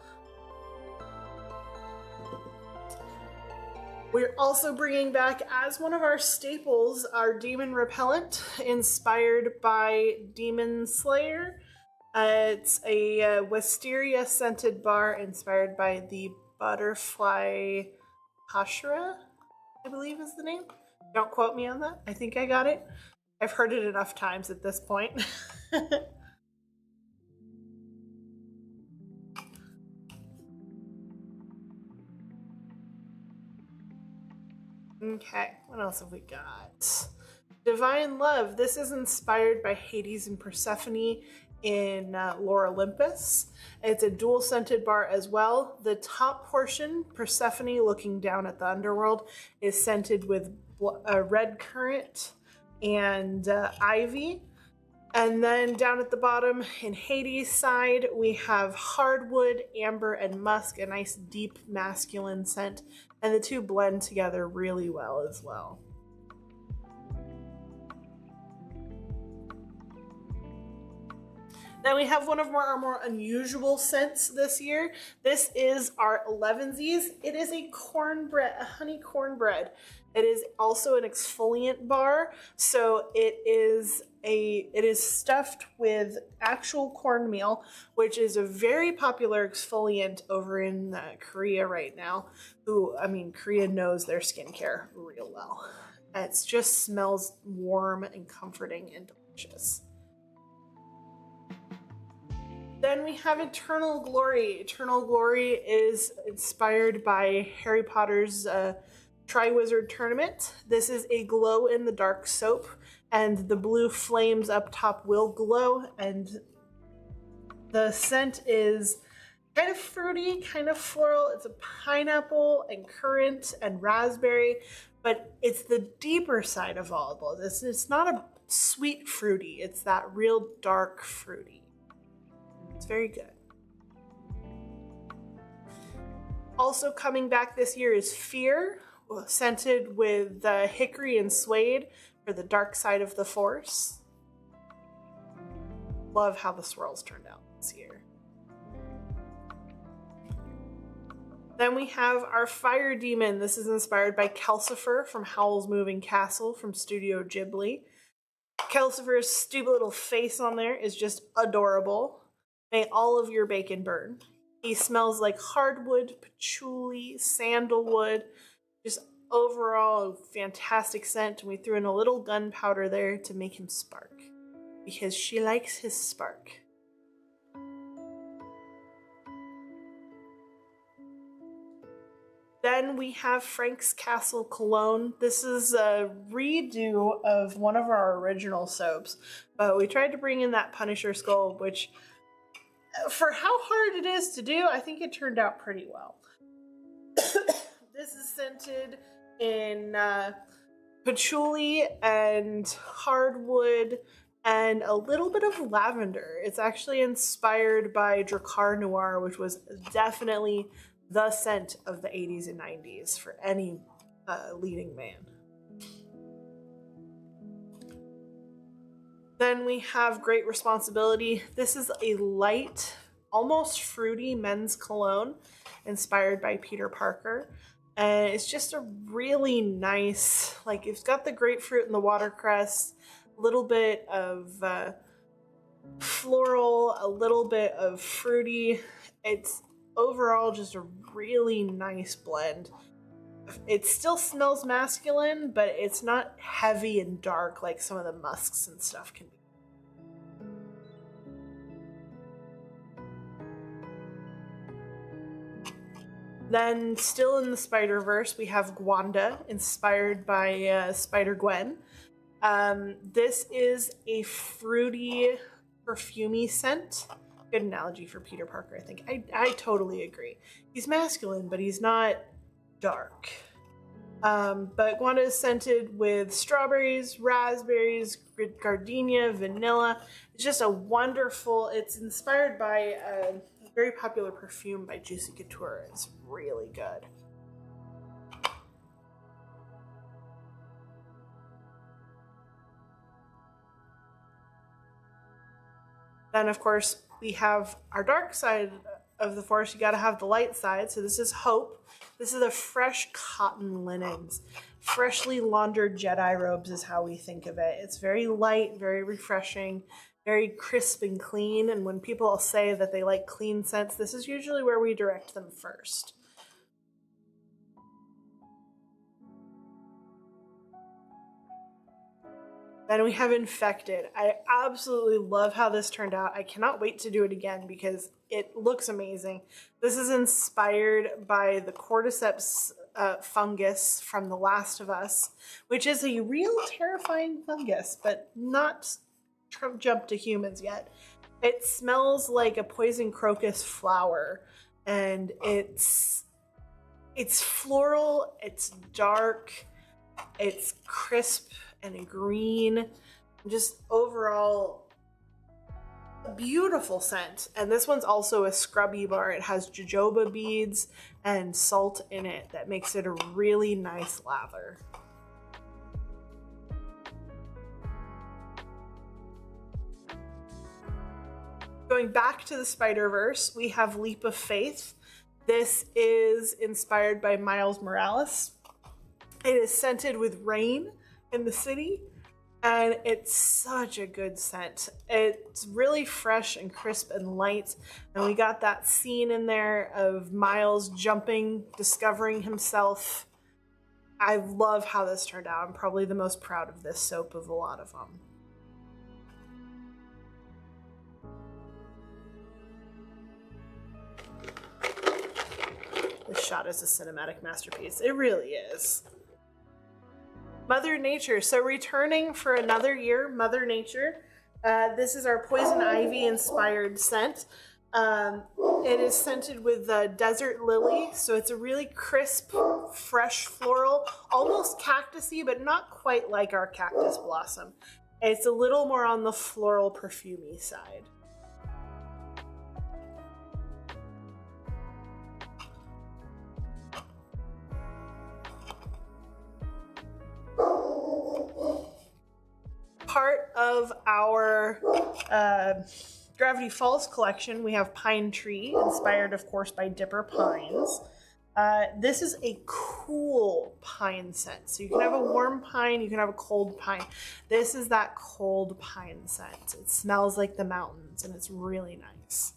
We're also bringing back, as one of our staples, our Demon Repellent, inspired by Demon Slayer. It's a wisteria scented bar inspired by the butterfly Hashira, I believe is the name. Don't quote me on that. I think I got it. I've heard it enough times at this point. Okay, what else have we got? Divine Love. This is inspired by Hades and Persephone in Lore Olympus. It's a dual scented bar as well. The top portion, Persephone looking down at the underworld, is scented with red currant and ivy. And then down at the bottom, in Hades' side, we have hardwood, amber, and musk, a nice deep masculine scent. And the two blend together really well as well. Then we have one of our more unusual scents this year. This is our Elevensies. It is a cornbread, a honey cornbread. It is also an exfoliant bar, so it is stuffed with actual cornmeal, which is a very popular exfoliant over in Korea right now. Korea knows their skincare real well. It just smells warm and comforting and delicious. Then we have Eternal Glory. Eternal Glory is inspired by Harry Potter's Triwizard Tournament. This is a glow-in-the-dark soap, and the blue flames up top will glow, and the scent is kind of fruity, kind of floral. It's a pineapple and currant and raspberry, but it's the deeper side of all of those. It's not a sweet fruity. It's that real dark fruity. It's very good. Also coming back this year is Fear, scented with hickory and suede for the dark side of the Force. love how the swirls turned out this year. Then we have our Fire Demon. This is inspired by Calcifer from Howl's Moving Castle from Studio Ghibli. Calcifer's stupid little face on there is just adorable. May all of your bacon burn. He smells like hardwood, patchouli, sandalwood, just overall fantastic scent. And we threw in a little gunpowder there to make him spark, because she likes his spark. Then we have Frank's Castle Cologne. This is a redo of one of our original soaps, but we tried to bring in that Punisher skull, which, for how hard it is to do, I think it turned out pretty well. This is scented in patchouli and hardwood and a little bit of lavender. It's actually inspired by Drakkar Noir, which was definitely the scent of the 80s and 90s for any leading man. Then we have Great Responsibility. This is a light, almost fruity men's cologne inspired by Peter Parker. And it's just a really nice, like, it's got the grapefruit and the watercress, a little bit of floral, a little bit of fruity. It's overall just a really nice blend. It still smells masculine, but it's not heavy and dark like some of the musks and stuff can be. Then, still in the Spider-Verse, we have Gwanda, inspired by Spider-Gwen. This is a fruity, perfumey scent. Good analogy for Peter Parker, I think. I totally agree. He's masculine, but he's not dark. But Gwanda is scented with strawberries, raspberries, gardenia, vanilla. It's just a wonderful, it's inspired by a very popular perfume by Juicy Couture. It's really good. Then, of course, we have our dark side of the force. You got to have the light side. So this is Hope. This is a fresh cotton linens. Freshly laundered Jedi robes is how we think of it. It's very light, very refreshing, very crisp and clean. And when people say that they like clean scents, this is usually where we direct them first. Then we have Infected. I absolutely love how this turned out. I cannot wait to do it again because it looks amazing. This is inspired by the cordyceps fungus from The Last of Us, which is a real terrifying fungus, but not jumped to humans yet. It smells like a poison crocus flower, and it's floral, it's dark, it's crisp and green, just overall a beautiful scent. And this one's also a scrubby bar. It has jojoba beads and salt in it that makes it a really nice lather. Going back to the Spider-Verse, we have Leap of Faith. This is inspired by Miles Morales. It is scented with rain in the city, and it's such a good scent. It's really fresh and crisp and light, and we got that scene in there of Miles jumping, discovering himself. I love how this turned out. I'm probably the most proud of this soap of a lot of them. This shot is a cinematic masterpiece. It really is. Mother Nature. So returning for another year, Mother Nature. This is our Poison Ivy inspired scent. It is scented with desert lily, so it's a really crisp, fresh floral, almost cactusy, but not quite like our cactus blossom. It's a little more on the floral, perfumey side. Part of of our Gravity Falls collection, we have Pine Tree, inspired, of course, by Dipper Pines. This is a cool pine scent. So you can have a warm pine, you can have a cold pine. This is that cold pine scent. It smells like the mountains, and it's really nice.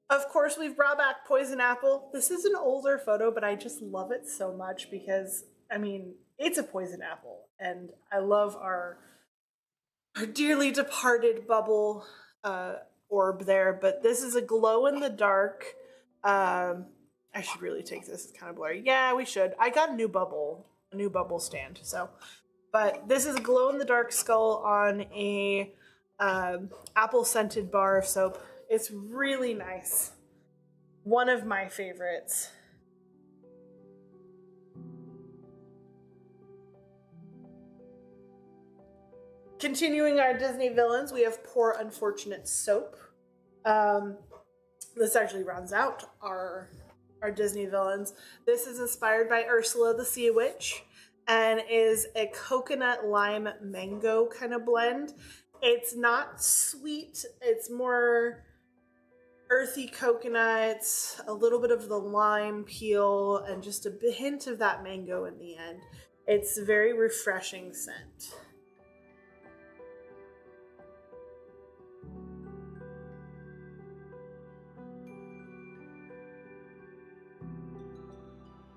Of course, we've brought back Poison Apple. This is an older photo, but I just love it so much because, I mean, it's a poison apple, and I love our dearly departed bubble orb there, but this is a glow-in-the-dark. I should really take this. It's kind of blurry. Yeah, we should. I got a new bubble stand, so. But this is a glow-in-the-dark skull on a apple-scented bar of soap. It's really nice. One of my favorites. Continuing our Disney villains, we have Poor Unfortunate Soap. This actually rounds out our Disney villains. This is inspired by Ursula the Sea Witch and is a coconut lime mango kind of blend. It's not sweet, it's more earthy coconuts, a little bit of the lime peel, and just a hint of that mango in the end. It's a very refreshing scent.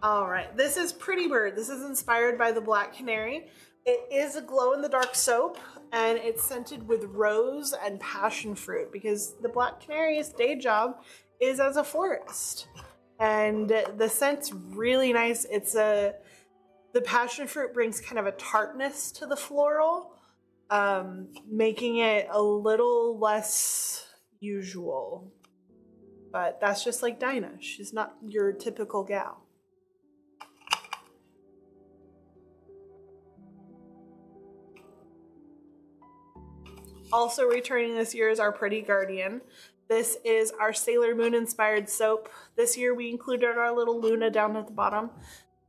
All right, this is Pretty Bird. This is inspired by the Black Canary. It is a glow-in-the-dark soap, and it's scented with rose and passion fruit because the Black Canary's day job is as a florist. And the scent's really nice. The passion fruit brings kind of a tartness to the floral, making it a little less usual. But that's just like Dinah. She's not your typical gal. Also returning this year is our Pretty Guardian. This is our Sailor Moon inspired soap. This year we included our little Luna down at the bottom.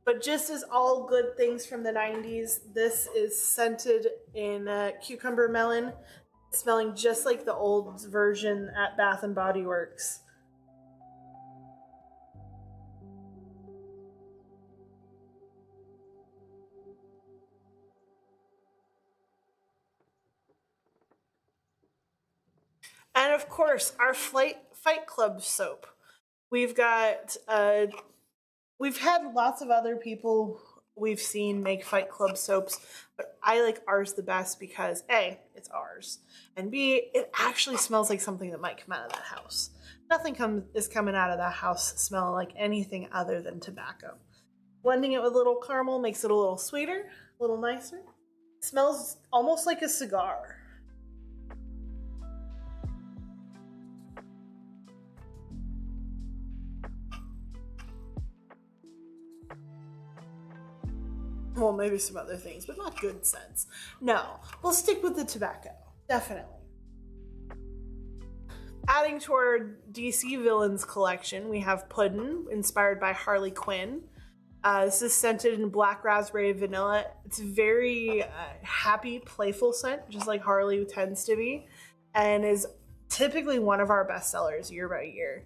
But just as all good things from the 90s, this is scented in cucumber melon, smelling just like the old version at Bath and Body Works. And of course, our Fight Club soap. We've got, we've had lots of other people we've seen make Fight Club soaps, but I like ours the best because A, it's ours, and B, it actually smells like something that might come out of that house. Nothing is coming out of that house smelling like anything other than tobacco. Blending it with a little caramel makes it a little sweeter, a little nicer. It smells almost like a cigar. Well, maybe some other things, but not good scents. No, we'll stick with the tobacco, definitely. Adding to our DC Villains collection, we have Puddin', inspired by Harley Quinn. This is scented in black raspberry vanilla. It's very happy, playful scent, just like Harley tends to be, and is typically one of our best sellers year by year.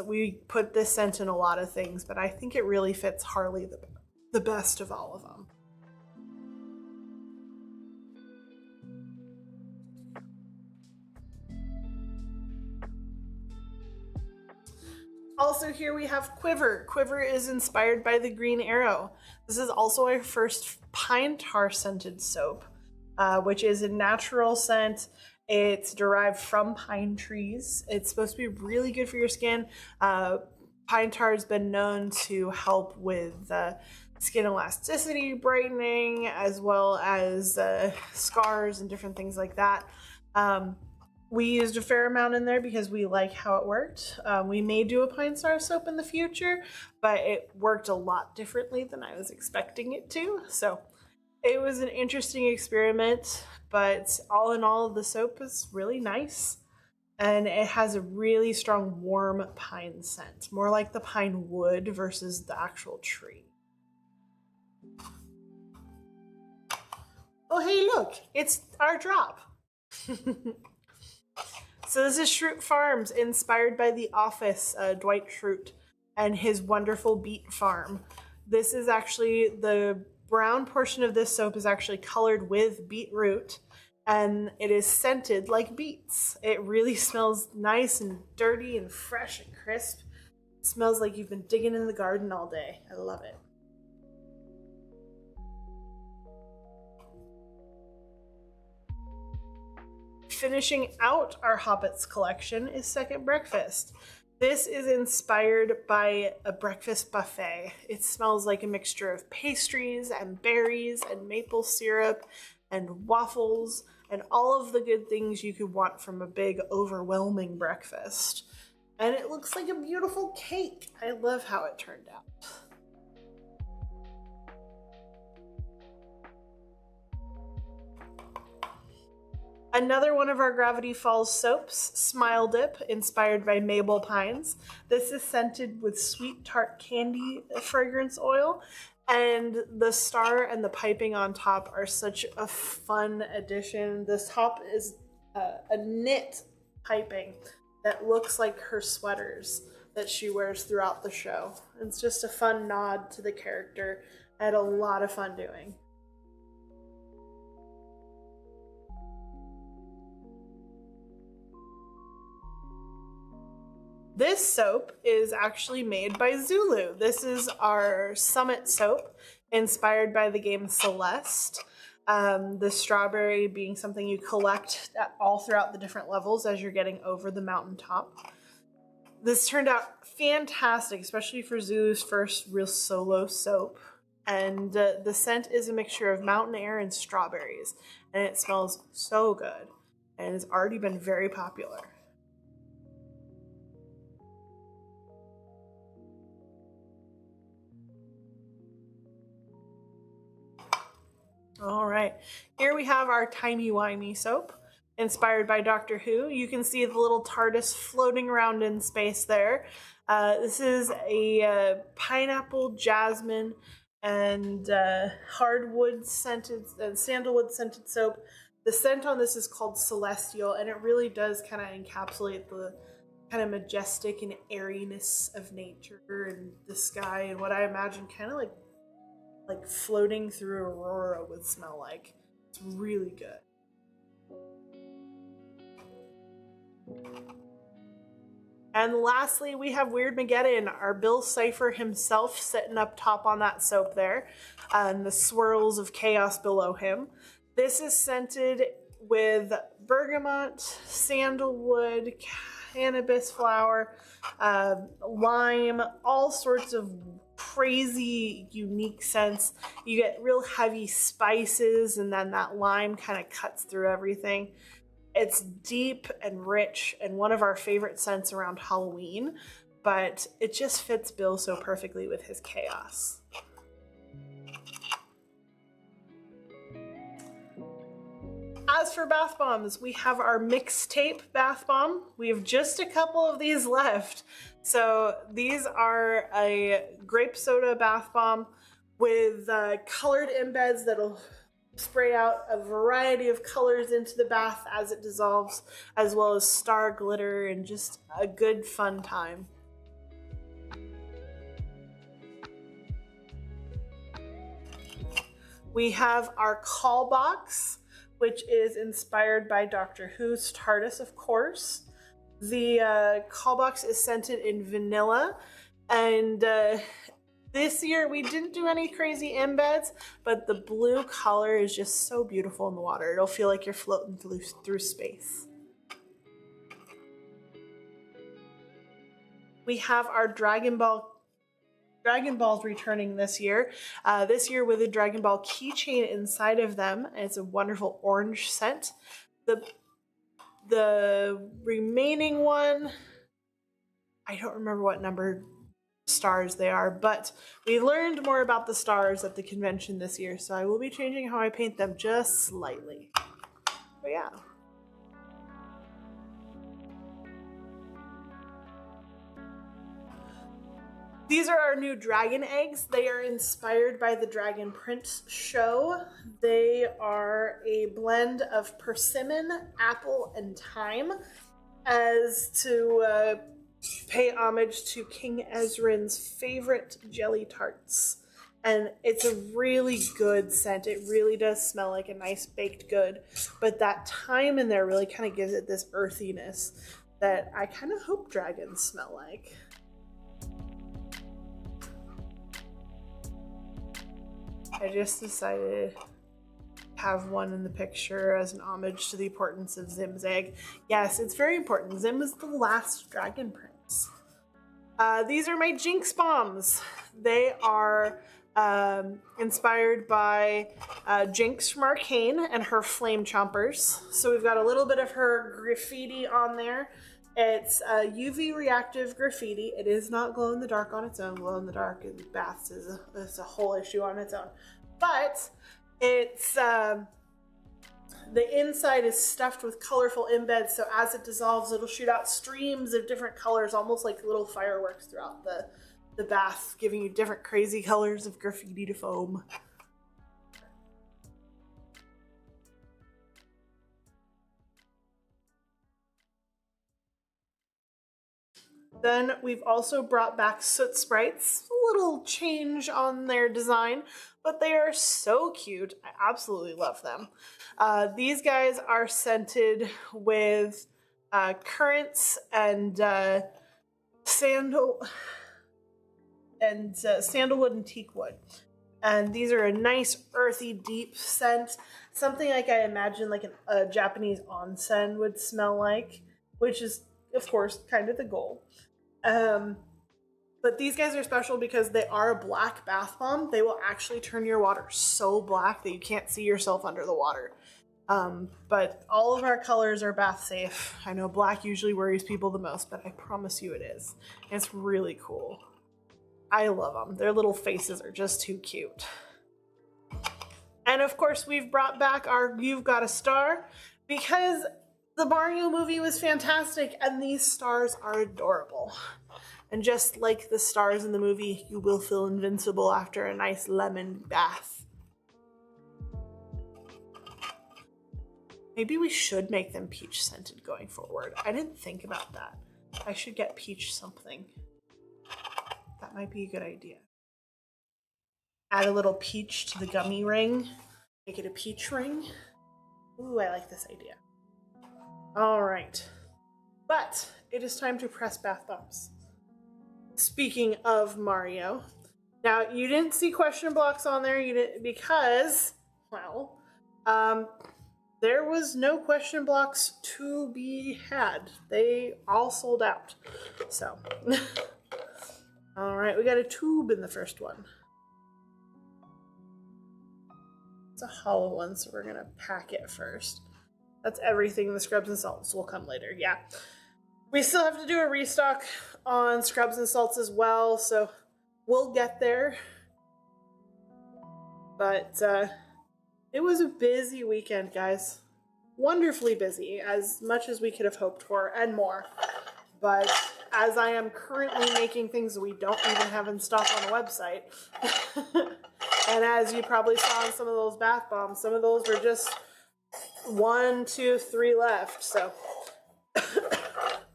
We put this scent in a lot of things, but I think it really fits Harley the best of all of them. Also here we have Quiver. Quiver is inspired by the Green Arrow. This is also our first pine tar scented soap, which is a natural scent. It's derived from pine trees. It's supposed to be really good for your skin. Pine tar has been known to help with skin elasticity, brightening, as well as scars and different things like that. We used a fair amount in there because we like how it worked. We may do a pine tar soap in the future, but it worked a lot differently than I was expecting it to. So it was an interesting experiment, but all in all, the soap is really nice. And it has a really strong warm pine scent, more like the pine wood versus the actual tree. Oh, hey, look, it's our drop. So this is Schrute Farms, inspired by The Office, Dwight Schrute, and his wonderful beet farm. This is actually, the brown portion of this soap is actually colored with beetroot, and it is scented like beets. It really smells nice and dirty and fresh and crisp. It smells like you've been digging in the garden all day. I love it. Finishing out our Hobbits collection is Second Breakfast. This is inspired by a breakfast buffet. It smells like a mixture of pastries and berries and maple syrup and waffles and all of the good things you could want from a big, overwhelming breakfast. And it looks like a beautiful cake. I love how it turned out. Another one of our Gravity Falls soaps, Smile Dip, inspired by Maple Pines. This is scented with sweet tart candy fragrance oil, and the star and the piping on top are such a fun addition. This top is a knit piping that looks like her sweaters that she wears throughout the show. It's just a fun nod to the character. I had a lot of fun doing. This soap is actually made by Zulu. This is our Summit soap, inspired by the game Celeste. The strawberry being something you collect all throughout the different levels as you're getting over the mountaintop. This turned out fantastic, especially for Zulu's first real solo soap. And the scent is a mixture of mountain air and strawberries. And it smells so good. And it's already been very popular. All right, here we have our timey-wimey soap, inspired by Doctor Who. You can see the little TARDIS floating around in space there. This is a pineapple, jasmine, and hardwood scented, sandalwood scented soap. The scent on this is called Celestial, and it really does kind of encapsulate the kind of majestic and airiness of nature and the sky, and what I imagine kind of like floating through Aurora would smell like. It's really good. And lastly, we have Weirdmageddon, our Bill Cipher himself sitting up top on that soap there, and the swirls of chaos below him. This is scented with bergamot, sandalwood, cannabis flower, lime, all sorts of crazy unique scents. You get real heavy spices, and then that lime kind of cuts through everything. It's deep and rich and one of our favorite scents around Halloween, but it just fits Bill so perfectly with his chaos. As for bath bombs, we have our mixtape bath bomb. We have just a couple of these left. So these are a grape soda bath bomb with colored embeds that'll spray out a variety of colors into the bath as it dissolves, as well as star glitter and just a good fun time. We have our call box, which is inspired by Doctor Who's TARDIS, of course. The call box is scented in vanilla, and this year we didn't do any crazy embeds, but the blue color is just so beautiful in the water. It'll feel like you're floating through space. We have our Dragon Balls returning this year with a Dragon Ball keychain inside of them, and it's a wonderful orange scent. The remaining one, I don't remember what number stars they are, but we learned more about the stars at the convention this year, so I will be changing how I paint them just slightly. But yeah. These are our new dragon eggs. They are inspired by the Dragon Prince show. They are a blend of persimmon, apple, and thyme as to pay homage to King Ezrin's favorite jelly tarts. And it's a really good scent. It really does smell like a nice baked good. But that thyme in there really kind of gives it this earthiness that I kind of hope dragons smell like. I just decided to have one in the picture as an homage to the importance of Zim's egg. Yes, it's very important. Zim is the last dragon prince. These are my Jinx bombs. They are inspired by Jinx from Arcane and her flame chompers. So we've got a little bit of her graffiti on there. It's UV reactive graffiti. It is not glow in the dark on its own. Glow in the dark in baths is a whole issue on its own. But it's the inside is stuffed with colorful embeds, so as it dissolves, it'll shoot out streams of different colors, almost like little fireworks throughout the bath, giving you different crazy colors of graffiti to foam. Then we've also brought back soot sprites. A little change on their design, but they are so cute. I absolutely love them. These guys are scented with currants and sandalwood and teakwood. And these are a nice earthy deep scent, something like I imagine like a Japanese onsen would smell like, which is of course kind of the goal. But these guys are special because they are a black bath bomb. They will actually turn your water so black that you can't see yourself under the water. But all of our colors are bath safe. I know black usually worries people the most, but I promise you it is. And it's really cool. I love them. Their little faces are just too cute. And of course, we've brought back our You've Got a Star because the Mario movie was fantastic and these stars are adorable. And just like the stars in the movie, you will feel invincible after a nice lemon bath. Maybe we should make them peach scented going forward. I didn't think about that. I should get peach something. That might be a good idea. Add a little peach to the gummy ring. Make it a peach ring. Ooh, I like this idea. All right. But it is time to press bath bombs. Speaking of Mario, now you didn't see question blocks on there. You didn't because, well, there was no question blocks to be had. They all sold out. So, all right, we got a tube in the first one. It's a hollow one, so we're gonna pack it first. That's everything. The scrubs and salts will come later. Yeah. We still have to do a restock on scrubs and salts as well, so we'll get there. But it was a busy weekend, guys. Wonderfully busy, as much as we could have hoped for, and more. But as I am currently making things we don't even have in stock on the website, and as you probably saw in some of those bath bombs, some of those were just 1, 2, 3 left, so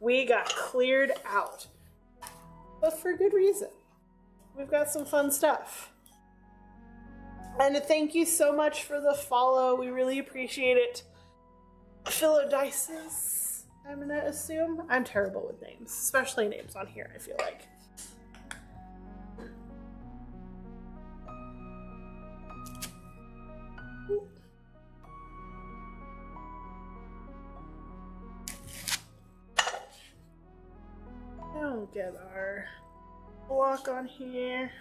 we got cleared out. But for good reason. We've got some fun stuff. And thank you so much for the follow. We really appreciate it. Philodices, I'm gonna assume. I'm terrible with names, especially names on here, I feel like. I'll get our block on here.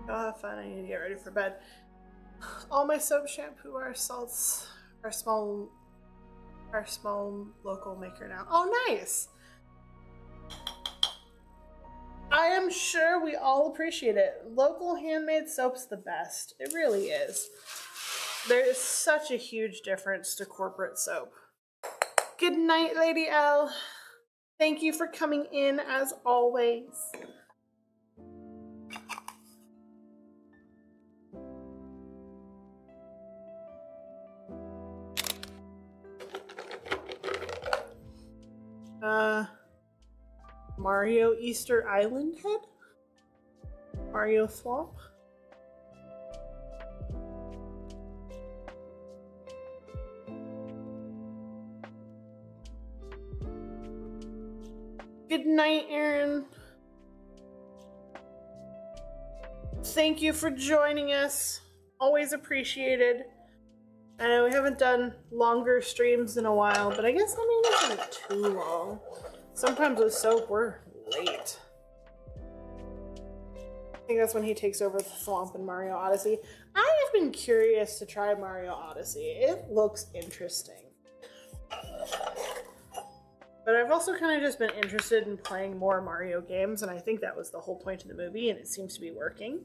I'll have fun. I need to get ready for bed. All my soap, shampoo, our salts, our small local maker now. Oh, nice. I am sure we all appreciate it. Local handmade soap's the best. It really is. There is such a huge difference to corporate soap. Good night, Lady L. Thank you for coming in as always. Mario Easter Island head? Mario Thwomp? Good night, Aaron. Thank you for joining us. Always appreciated. I know we haven't done longer streams in a while, but I guess it isn't too long. Sometimes with soap, we're late. I think that's when he takes over the swamp in Mario Odyssey. I have been curious to try Mario Odyssey. It looks interesting. But I've also kind of just been interested in playing more Mario games, and I think that was the whole point of the movie, and it seems to be working.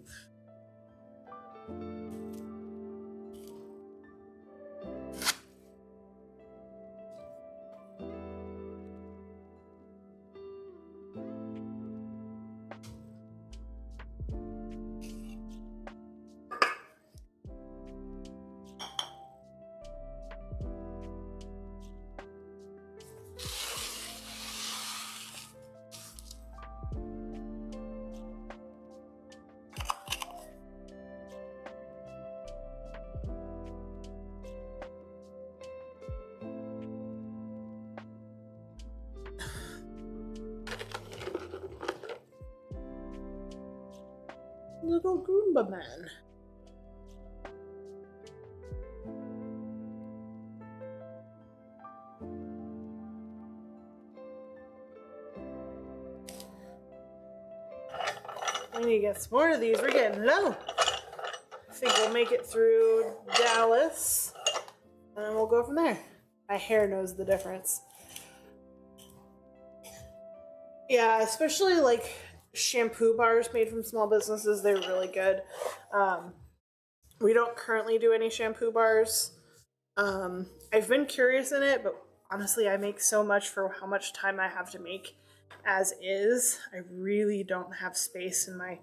Little Goomba Man. We need to get some more of these. We're getting low. I think we'll make it through Dallas, and then we'll go from there. My hair knows the difference. Yeah, especially like shampoo bars made from small businesses, they're really good. We don't currently do any shampoo bars. I've been curious in it, but honestly, I make so much for how much time I have to make as is. I really don't have space in my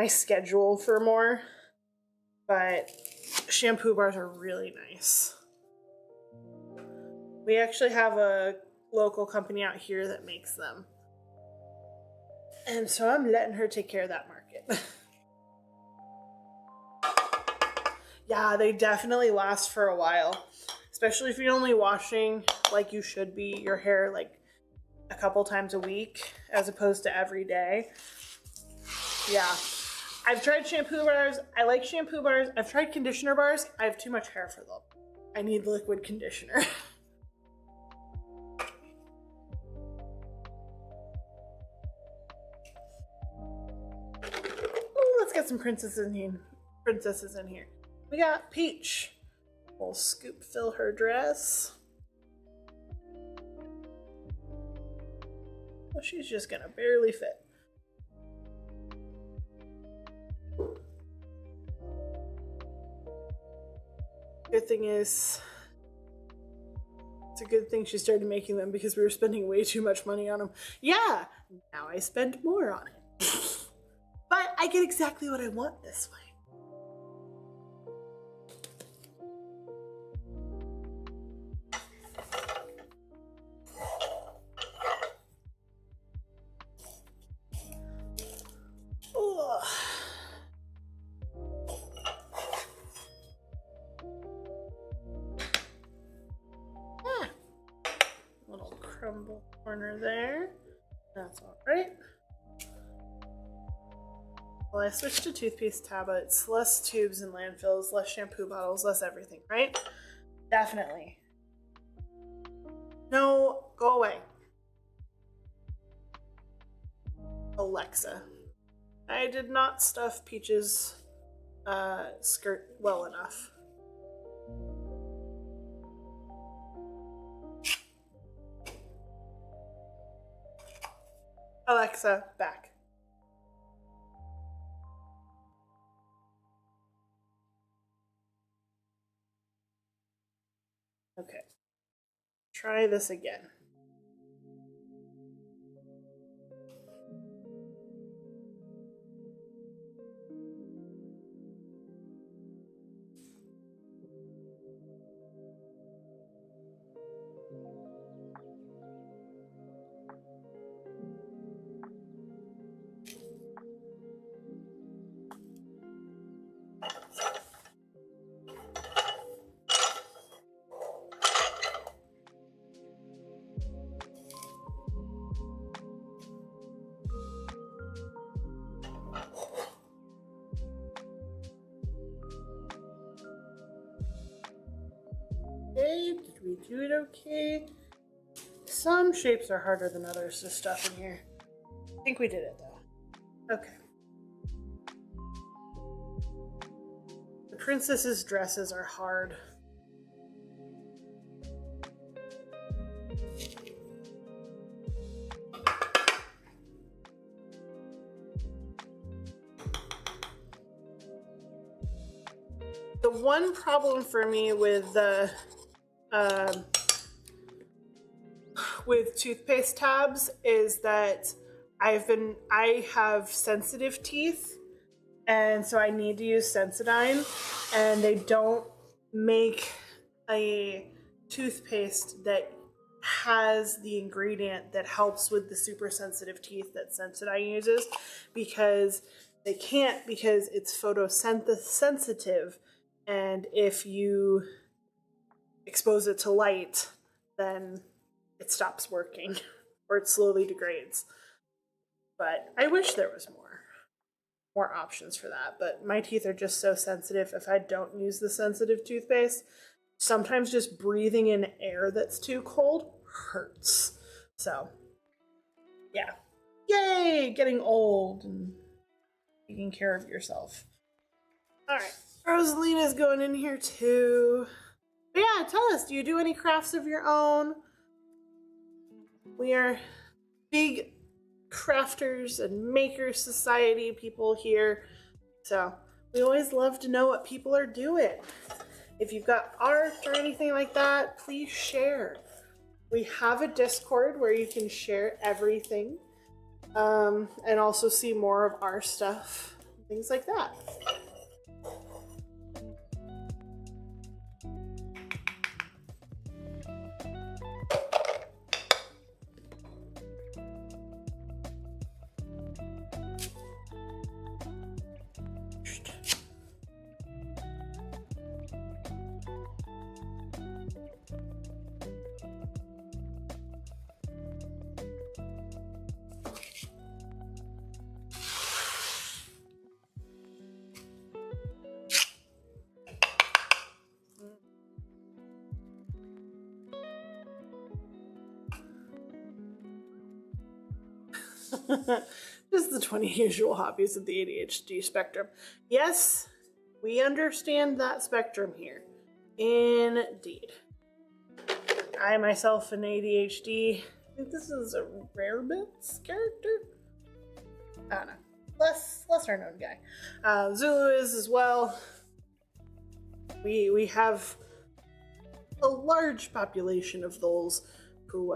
schedule for more. But shampoo bars are really nice. We actually have a local company out here that makes them. And so I'm letting her take care of that market. Yeah, they definitely last for a while. Especially if you're only washing like you should be your hair like a couple times a week as opposed to every day. Yeah. I've tried shampoo bars. I like shampoo bars. I've tried conditioner bars. I have too much hair for them. I need liquid conditioner. Oh, let's get some princesses in here. We got Peach. We'll scoop fill her dress. Well, she's just gonna barely fit. Good thing is, it's a good thing she started making them because we were spending way too much money on them. Yeah, now I spend more on it. But I get exactly what I want this way. Crumble corner there. That's all right. Well, I switched to toothpaste tablets, less tubes and landfills, less shampoo bottles, less everything, right? Definitely. No, go away. Alexa. I did not stuff Peach's skirt well enough. Alexa, back. try this again. Okay, did we do it okay? Some shapes are harder than others to stuff in here. I think we did it though. Okay. The princess's dresses are hard. The one problem for me with the with toothpaste tabs is that I have sensitive teeth, and so I need to use Sensodyne, and they don't make a toothpaste that has the ingredient that helps with the super sensitive teeth that Sensodyne uses, because they can't, because it's photosensitive, and if you expose it to light, then it stops working or it slowly degrades. But I wish there was more options for that, but my teeth are just so sensitive. If I don't use the sensitive toothpaste, sometimes just breathing in air that's too cold hurts. So yeah, yay, getting old and taking care of yourself. All right, Rosalina's going in here too. But yeah, tell us, do you do any crafts of your own? We are big crafters and maker society people here, so we always love to know what people are doing. If you've got art or anything like that, please share. We have a Discord where you can share everything, and also see more of our stuff, things like that. Just the 20 usual hobbies of the ADHD spectrum. Yes, we understand that spectrum here. Indeed. I myself an ADHD. I think this is a Rarebits character. I don't know. Lesser known guy. Zulu is as well. We have a large population of those who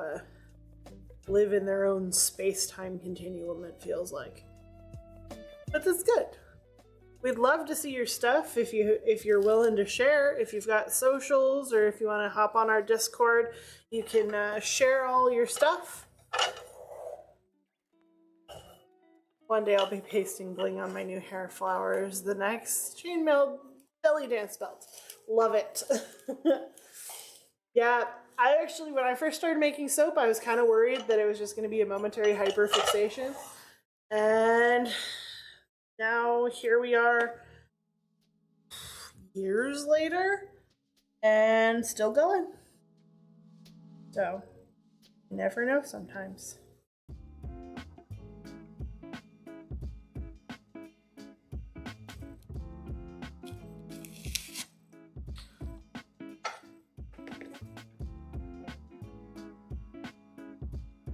live in their own space-time continuum, it feels like. But that's good. We'd love to see your stuff if you're willing to share. If you've got socials or if you want to hop on our Discord, you can share all your stuff. One day I'll be pasting bling on my new hair flowers. The next chainmail belly dance belt. Love it. Yeah, I actually, when I first started making soap, I was kind of worried that it was just going to be a momentary hyperfixation. And now here we are, years later, and still going. So, you never know sometimes.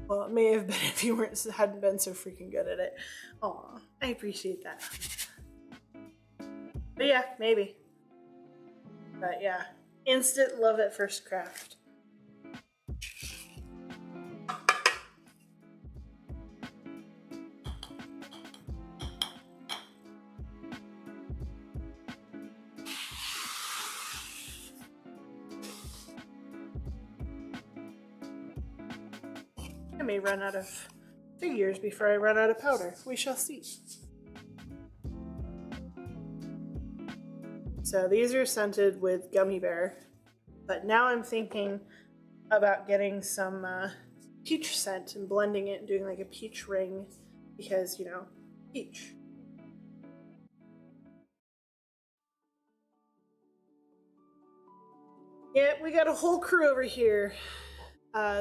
Well, it may have been if you hadn't been so freaking good at it. Aw, I appreciate that. But yeah, maybe. But yeah, instant love at first craft. I may run out of figures before I run out of powder. We shall see. So these are scented with gummy bear, but now I'm thinking about getting some peach scent and blending it and doing like a peach ring because, you know, peach. Yeah, we got a whole crew over here.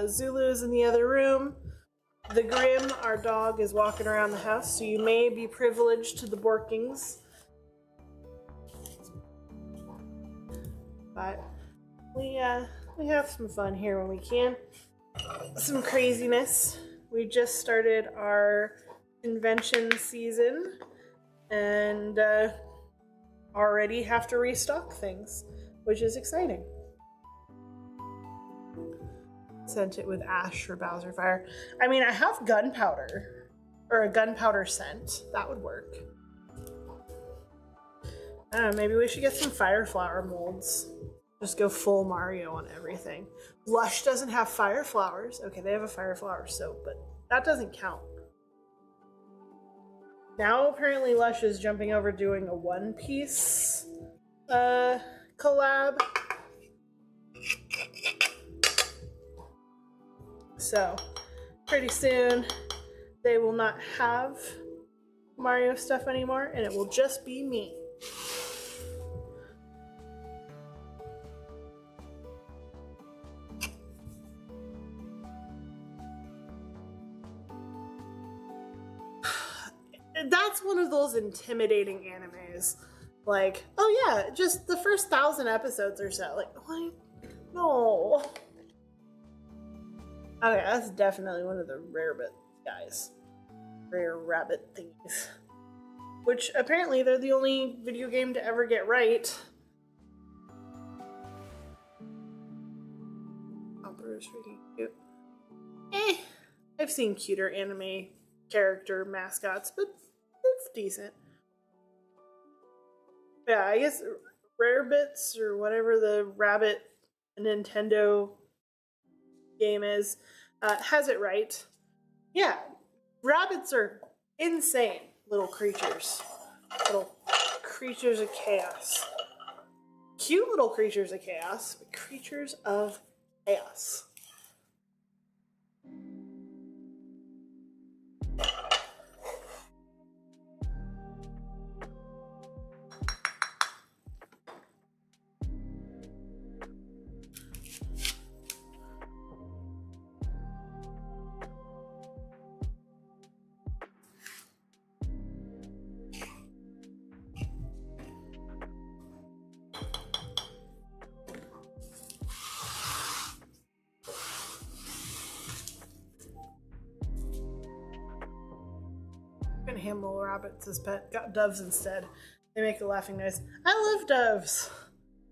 Zulu's in the other room. The Grim, our dog, is walking around the house, so you may be privileged to the Borkings. But we have some fun here when we can. Some craziness. We just started our convention season and already have to restock things, which is exciting. Sent it with ash for Bowser Fire. I mean, I have gunpowder, or a gunpowder scent. That would work. I don't know, maybe we should get some fire flower molds. Just go full Mario on everything. Lush doesn't have fire flowers. Okay, they have a fire flower soap, but that doesn't count. Now apparently Lush is jumping over doing a One Piece collab. So, pretty soon, they will not have Mario stuff anymore, and it will just be me. That's one of those intimidating animes. Like, oh yeah, just the first 1,000 episodes or so. Like, what? No. Okay, that's definitely one of the rarebit guys. Rare rabbit thingies. Which, apparently, they're the only video game to ever get right. Emperor's freaking cute. I've seen cuter anime character mascots, but it's decent. Yeah, I guess Rarebits, or whatever the rabbit Nintendo game is, has it right. Yeah, rabbits are insane little creatures. Little creatures of chaos. Cute little creatures of chaos, but creatures of chaos. Handle rabbits as pet. Got doves instead. They make a laughing noise. I love doves.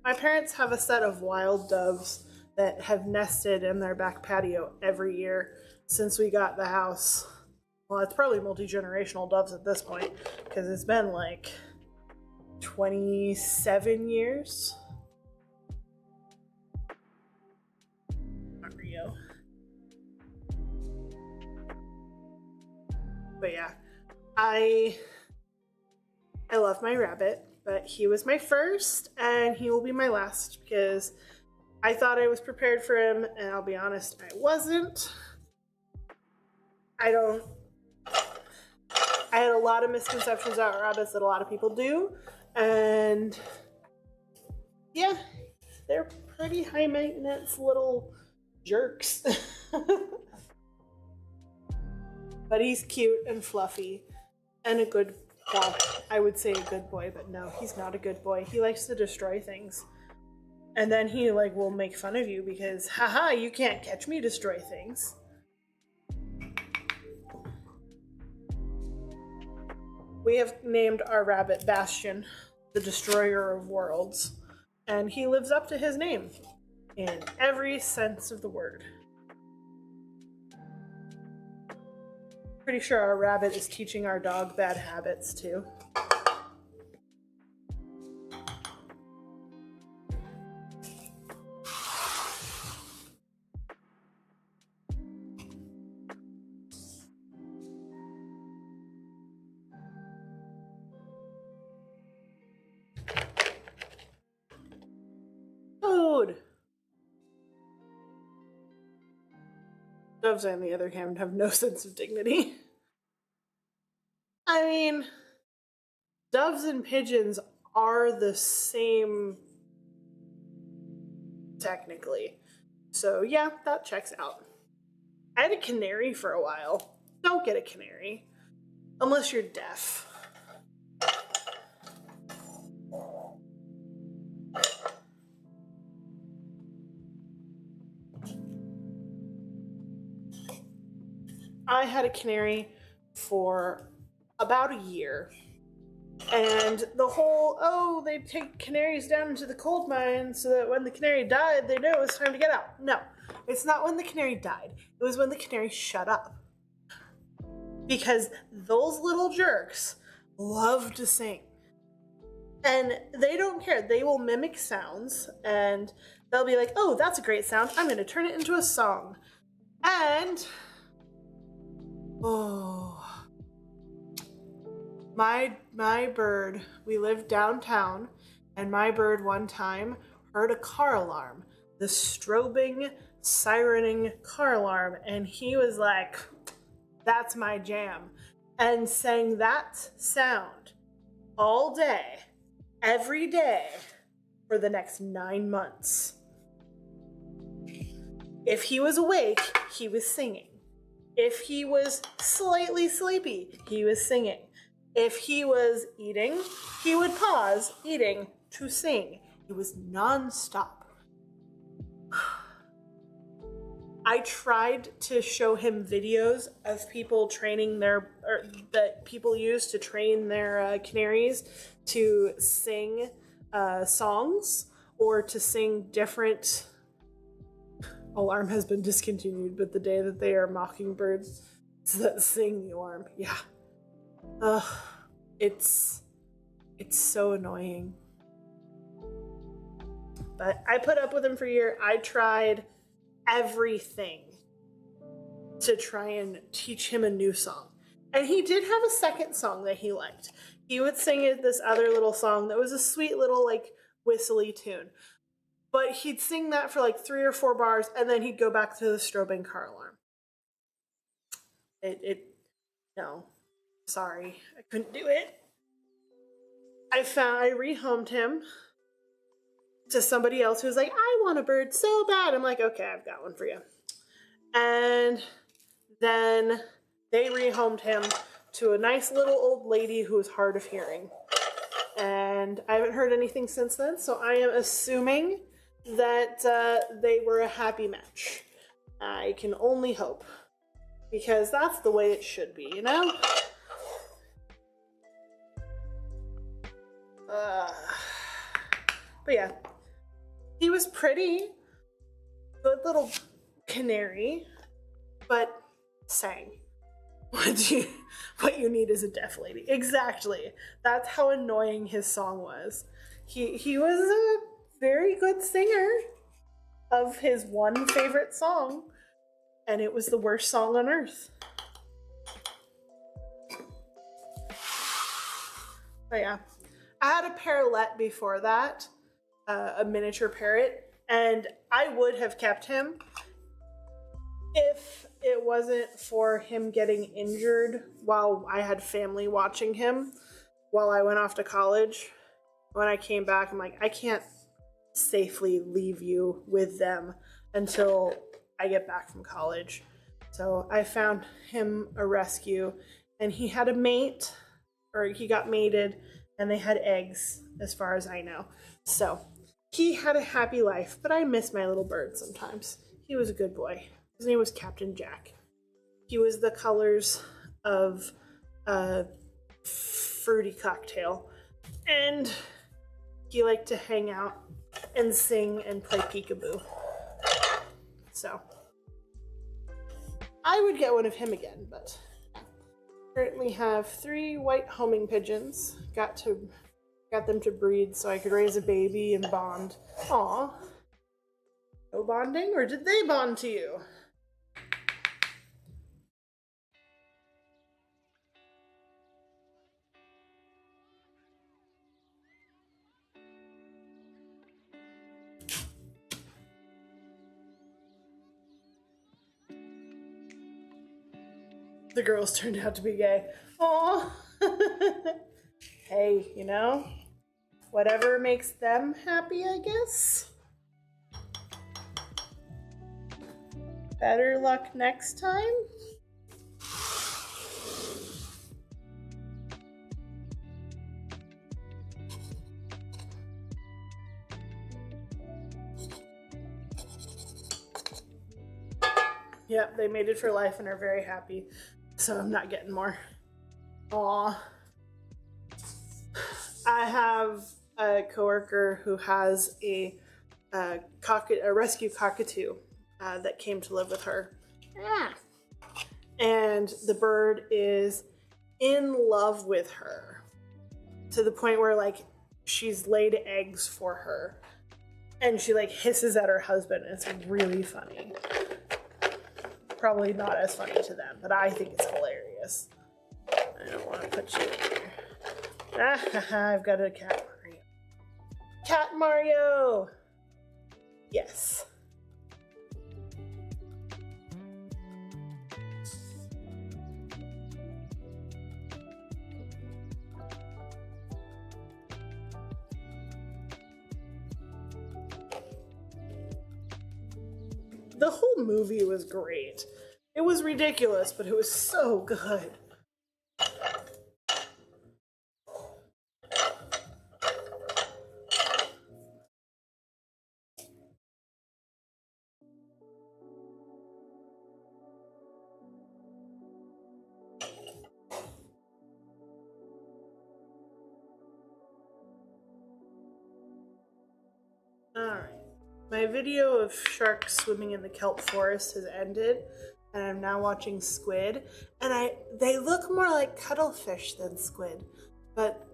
My parents have a set of wild doves that have nested in their back patio every year since we got the house. Well, it's probably multi-generational doves at this point because it's been like 27 years. Mario. But yeah. I love my rabbit, but he was my first, and he will be my last because I thought I was prepared for him, and I'll be honest, I wasn't. I had a lot of misconceptions about rabbits that a lot of people do, and yeah, they're pretty high maintenance little jerks. But he's cute and fluffy. And a good, well, I would say a good boy, but no, he's not a good boy. He likes to destroy things. And then he, like, will make fun of you because, haha, you can't catch me destroy things. We have named our rabbit Bastion, the destroyer of worlds. And he lives up to his name in every sense of the word. Pretty sure our rabbit is teaching our dog bad habits too. Doves, on the other hand, have no sense of dignity. I mean, doves and pigeons are the same technically. So yeah, that checks out. I had a canary for a while. Don't get a canary. Unless you're deaf. I had a canary for about a year. And the whole, oh, they take canaries down into the coal mine so that when the canary died, they know it was time to get out. No, it's not when the canary died. It was when the canary shut up. Because those little jerks love to sing. And they don't care. They will mimic sounds and they'll be like, oh, that's a great sound. I'm going to turn it into a song. And, oh, my bird, we live downtown, and my bird one time heard a car alarm, the strobing, sirening car alarm, and he was like, that's my jam, and sang that sound all day, every day, for the next 9 months. If he was awake, he was singing. If he was slightly sleepy, he was singing. If he was eating, he would pause eating to sing. It was nonstop. I tried to show him videos of people training that people use to train their canaries to sing songs or to sing different. Alarm has been discontinued, but the day that they are mockingbirds that sing the alarm, yeah. It's so annoying. But I put up with him for a year. I tried everything to try and teach him a new song. And he did have a second song that he liked. He would sing this other little song that was a sweet little, like, whistly tune. But he'd sing that for like 3 or 4 bars, and then he'd go back to the strobing car alarm. No. Sorry. I couldn't do it. I rehomed him to somebody else who was like, I want a bird so bad. I'm like, okay, I've got one for you. And then they rehomed him to a nice little old lady who was hard of hearing. And I haven't heard anything since then, so I am assuming that they were a happy match. I can only hope. Because that's the way it should be, you know? But yeah, he was pretty. Good little canary, but sang. What you need is a deaf lady. Exactly. That's how annoying his song was. He was a very good singer of his one favorite song, and it was the worst song on earth. But yeah, I had a parrot before that, a miniature parrot, and I would have kept him if it wasn't for him getting injured while I had family watching him while I went off to college. When I came back, I'm like, I can't safely leave you with them until I get back from college. So I found him a rescue, and he had a mate, or he got mated, and they had eggs, as far as I know. So he had a happy life, but I miss my little bird sometimes. He was a good boy. His name was Captain Jack. He was the colors of a fruity cocktail, and he liked to hang out and sing and play peekaboo. So I would get one of him again, but currently have 3 white homing pigeons. Got them to breed so I could raise a baby and bond. Aw. No bonding, or did they bond to you? The girls turned out to be gay. Aw. Hey, you know, whatever makes them happy, I guess. Better luck next time. Yep, they made it for life and are very happy. So I'm not getting more. Aw. I have a coworker who has a rescue cockatoo that came to live with her. Ah. And the bird is in love with her to the point where like she's laid eggs for her and she like hisses at her husband. It's really funny. Probably not as funny to them, but I think it's hilarious. I don't want to put you in there. I've got a cat Mario. Cat Mario! Yes. The whole movie was great. It was ridiculous, but it was so good. Alright. My video of sharks swimming in the kelp forest has ended, and I'm now watching squid. And they look more like cuttlefish than squid, but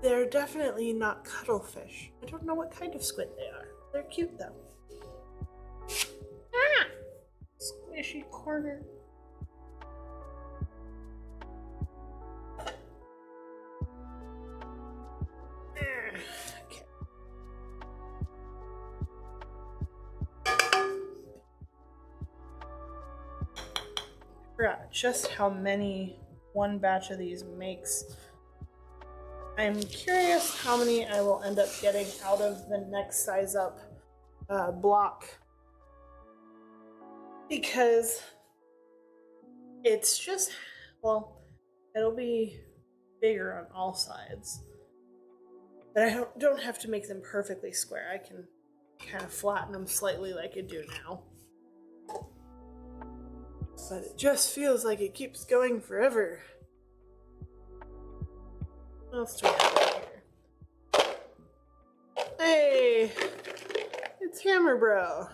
they're definitely not cuttlefish. I don't know what kind of squid they are. They're cute though. Ah! Squishy corner. Okay. I forgot just how many one batch of these makes. I'm curious how many I will end up getting out of the next size up block, because it's just, well, it'll be bigger on all sides, but I don't have to make them perfectly square. I can kind of flatten them slightly like I do now, but it just feels like it keeps going forever. What else do we have here? Hey, it's Hammer Bro.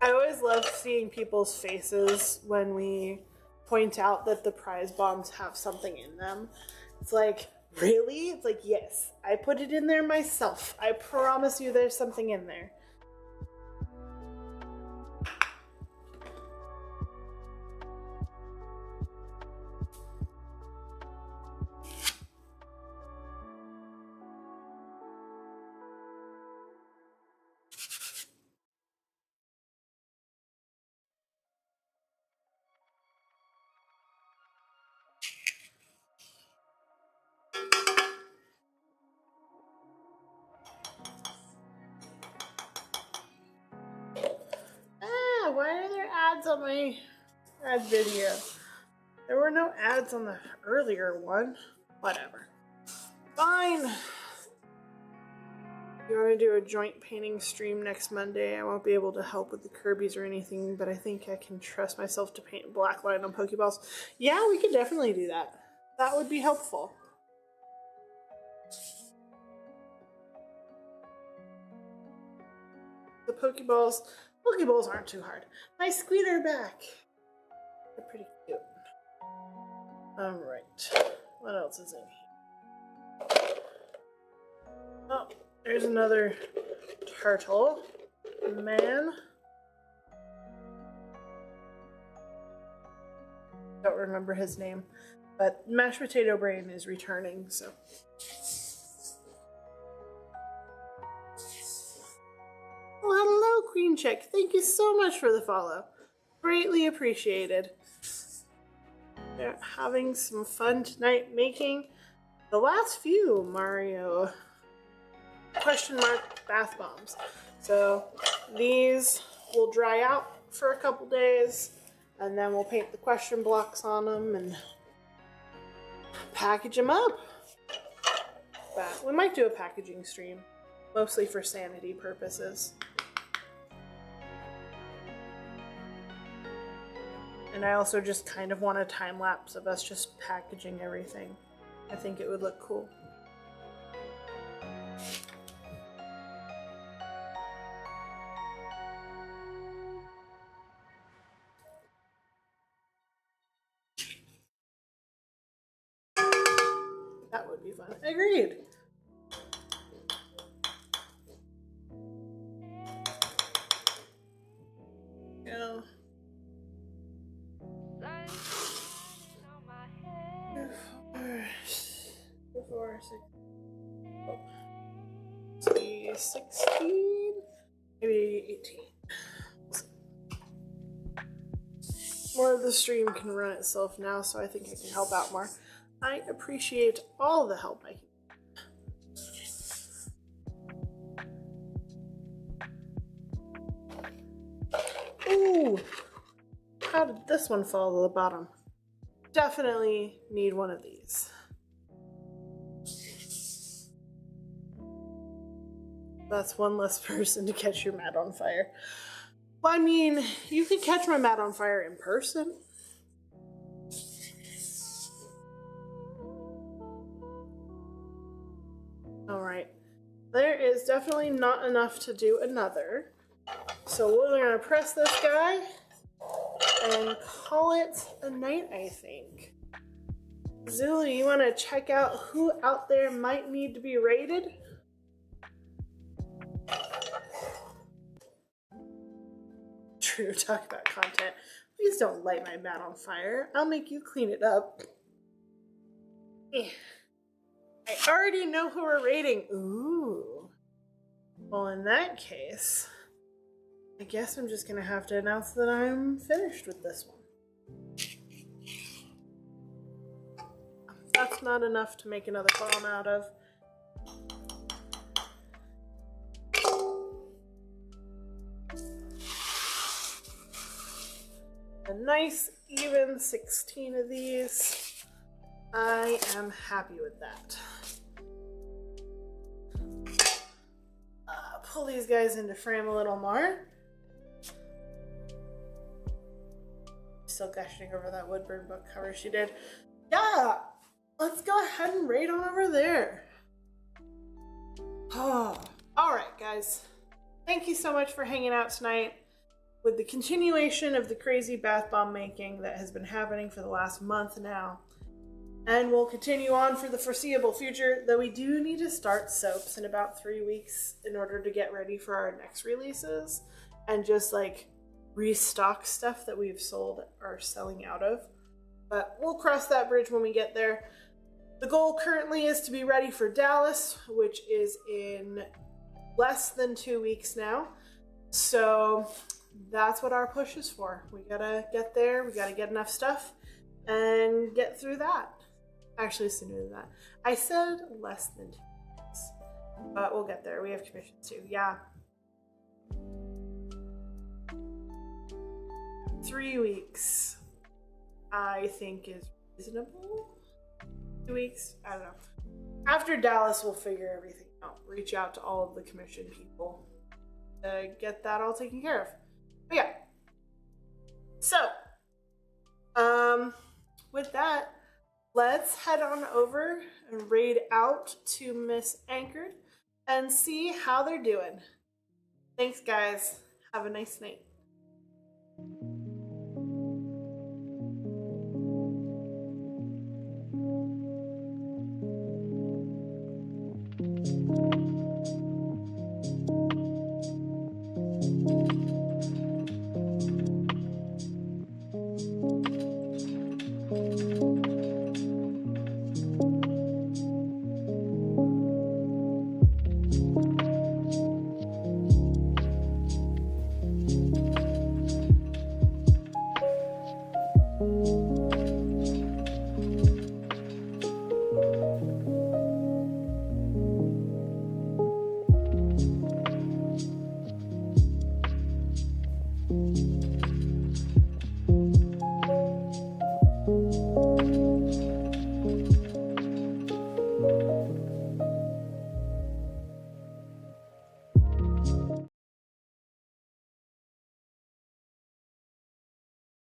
I always love seeing people's faces when we point out that the prize bombs have something in them. It's like, really? It's like, yes, I put it in there myself. I promise you there's something in there. Why are there ads on my ad video? There were no ads on the earlier one. Whatever. Fine. You want to do a joint painting stream next Monday? I won't be able to help with the Kirby's or anything, but I think I can trust myself to paint black line on Pokeballs. Yeah, we could definitely do that. That would be helpful. The Pokeballs aren't too hard. My Squealer back. They're pretty cute. Alright. What else is in here? Oh, there's another turtle man. Don't remember his name, but Mashed Potato Brain is returning, so. Oh, hello, Queen Chick. Thank you so much for the follow. Greatly appreciated. They're having some fun tonight making the last few Mario question mark bath bombs. So these will dry out for a couple days, and then we'll paint the question blocks on them and package them up. But we might do a packaging stream, mostly for sanity purposes. And I also just kind of want a time lapse of us just packaging everything. I think it would look cool. That would be fun. Agreed. Yeah. 4, 6, 16, maybe 18. More of the stream can run itself now, so I think I can help out more. I appreciate all the help I can. Ooh! How did this one fall to the bottom? Definitely need one of these. That's one less person to catch your mat on fire. Well, I mean, you could catch my mat on fire in person. Alright. There is definitely not enough to do another. So we're going to press this guy and call it a night, I think. Zulu, you want to check out who out there might need to be raided? True, talk about content. Please don't light my mat on fire. I'll make you clean it up. I already know who we're raiding. Ooh. Well, in that case, I guess I'm just gonna have to announce that I'm finished with this one. That's not enough to make another bomb out of. A nice even 16 of these. I am happy with that. Pull these guys into frame a little more. Still gushing over that Woodburn book cover she did. Yeah, let's go ahead and raid on over there. Oh, all right, guys. Thank you so much for hanging out tonight with the continuation of the crazy bath bomb making that has been happening for the last month now. And we'll continue on for the foreseeable future, though we do need to start soaps in about 3 weeks in order to get ready for our next releases and just like restock stuff that we've sold or selling out of. But we'll cross that bridge when we get there. The goal currently is to be ready for Dallas, which is in less than 2 weeks now. So that's what our push is for. We gotta get there, we gotta get enough stuff and get through that. Actually, sooner than that. I said less than 2 weeks, but we'll get there. We have commissions too. Yeah. 3 weeks, I think, is reasonable. 2 weeks? I don't know. After Dallas, we'll figure everything out. Reach out to all of the commission people to get that all taken care of. But yeah. So, with that, let's head on over and raid out to Miss Anchored and see how they're doing. Thanks, guys. Have a nice night.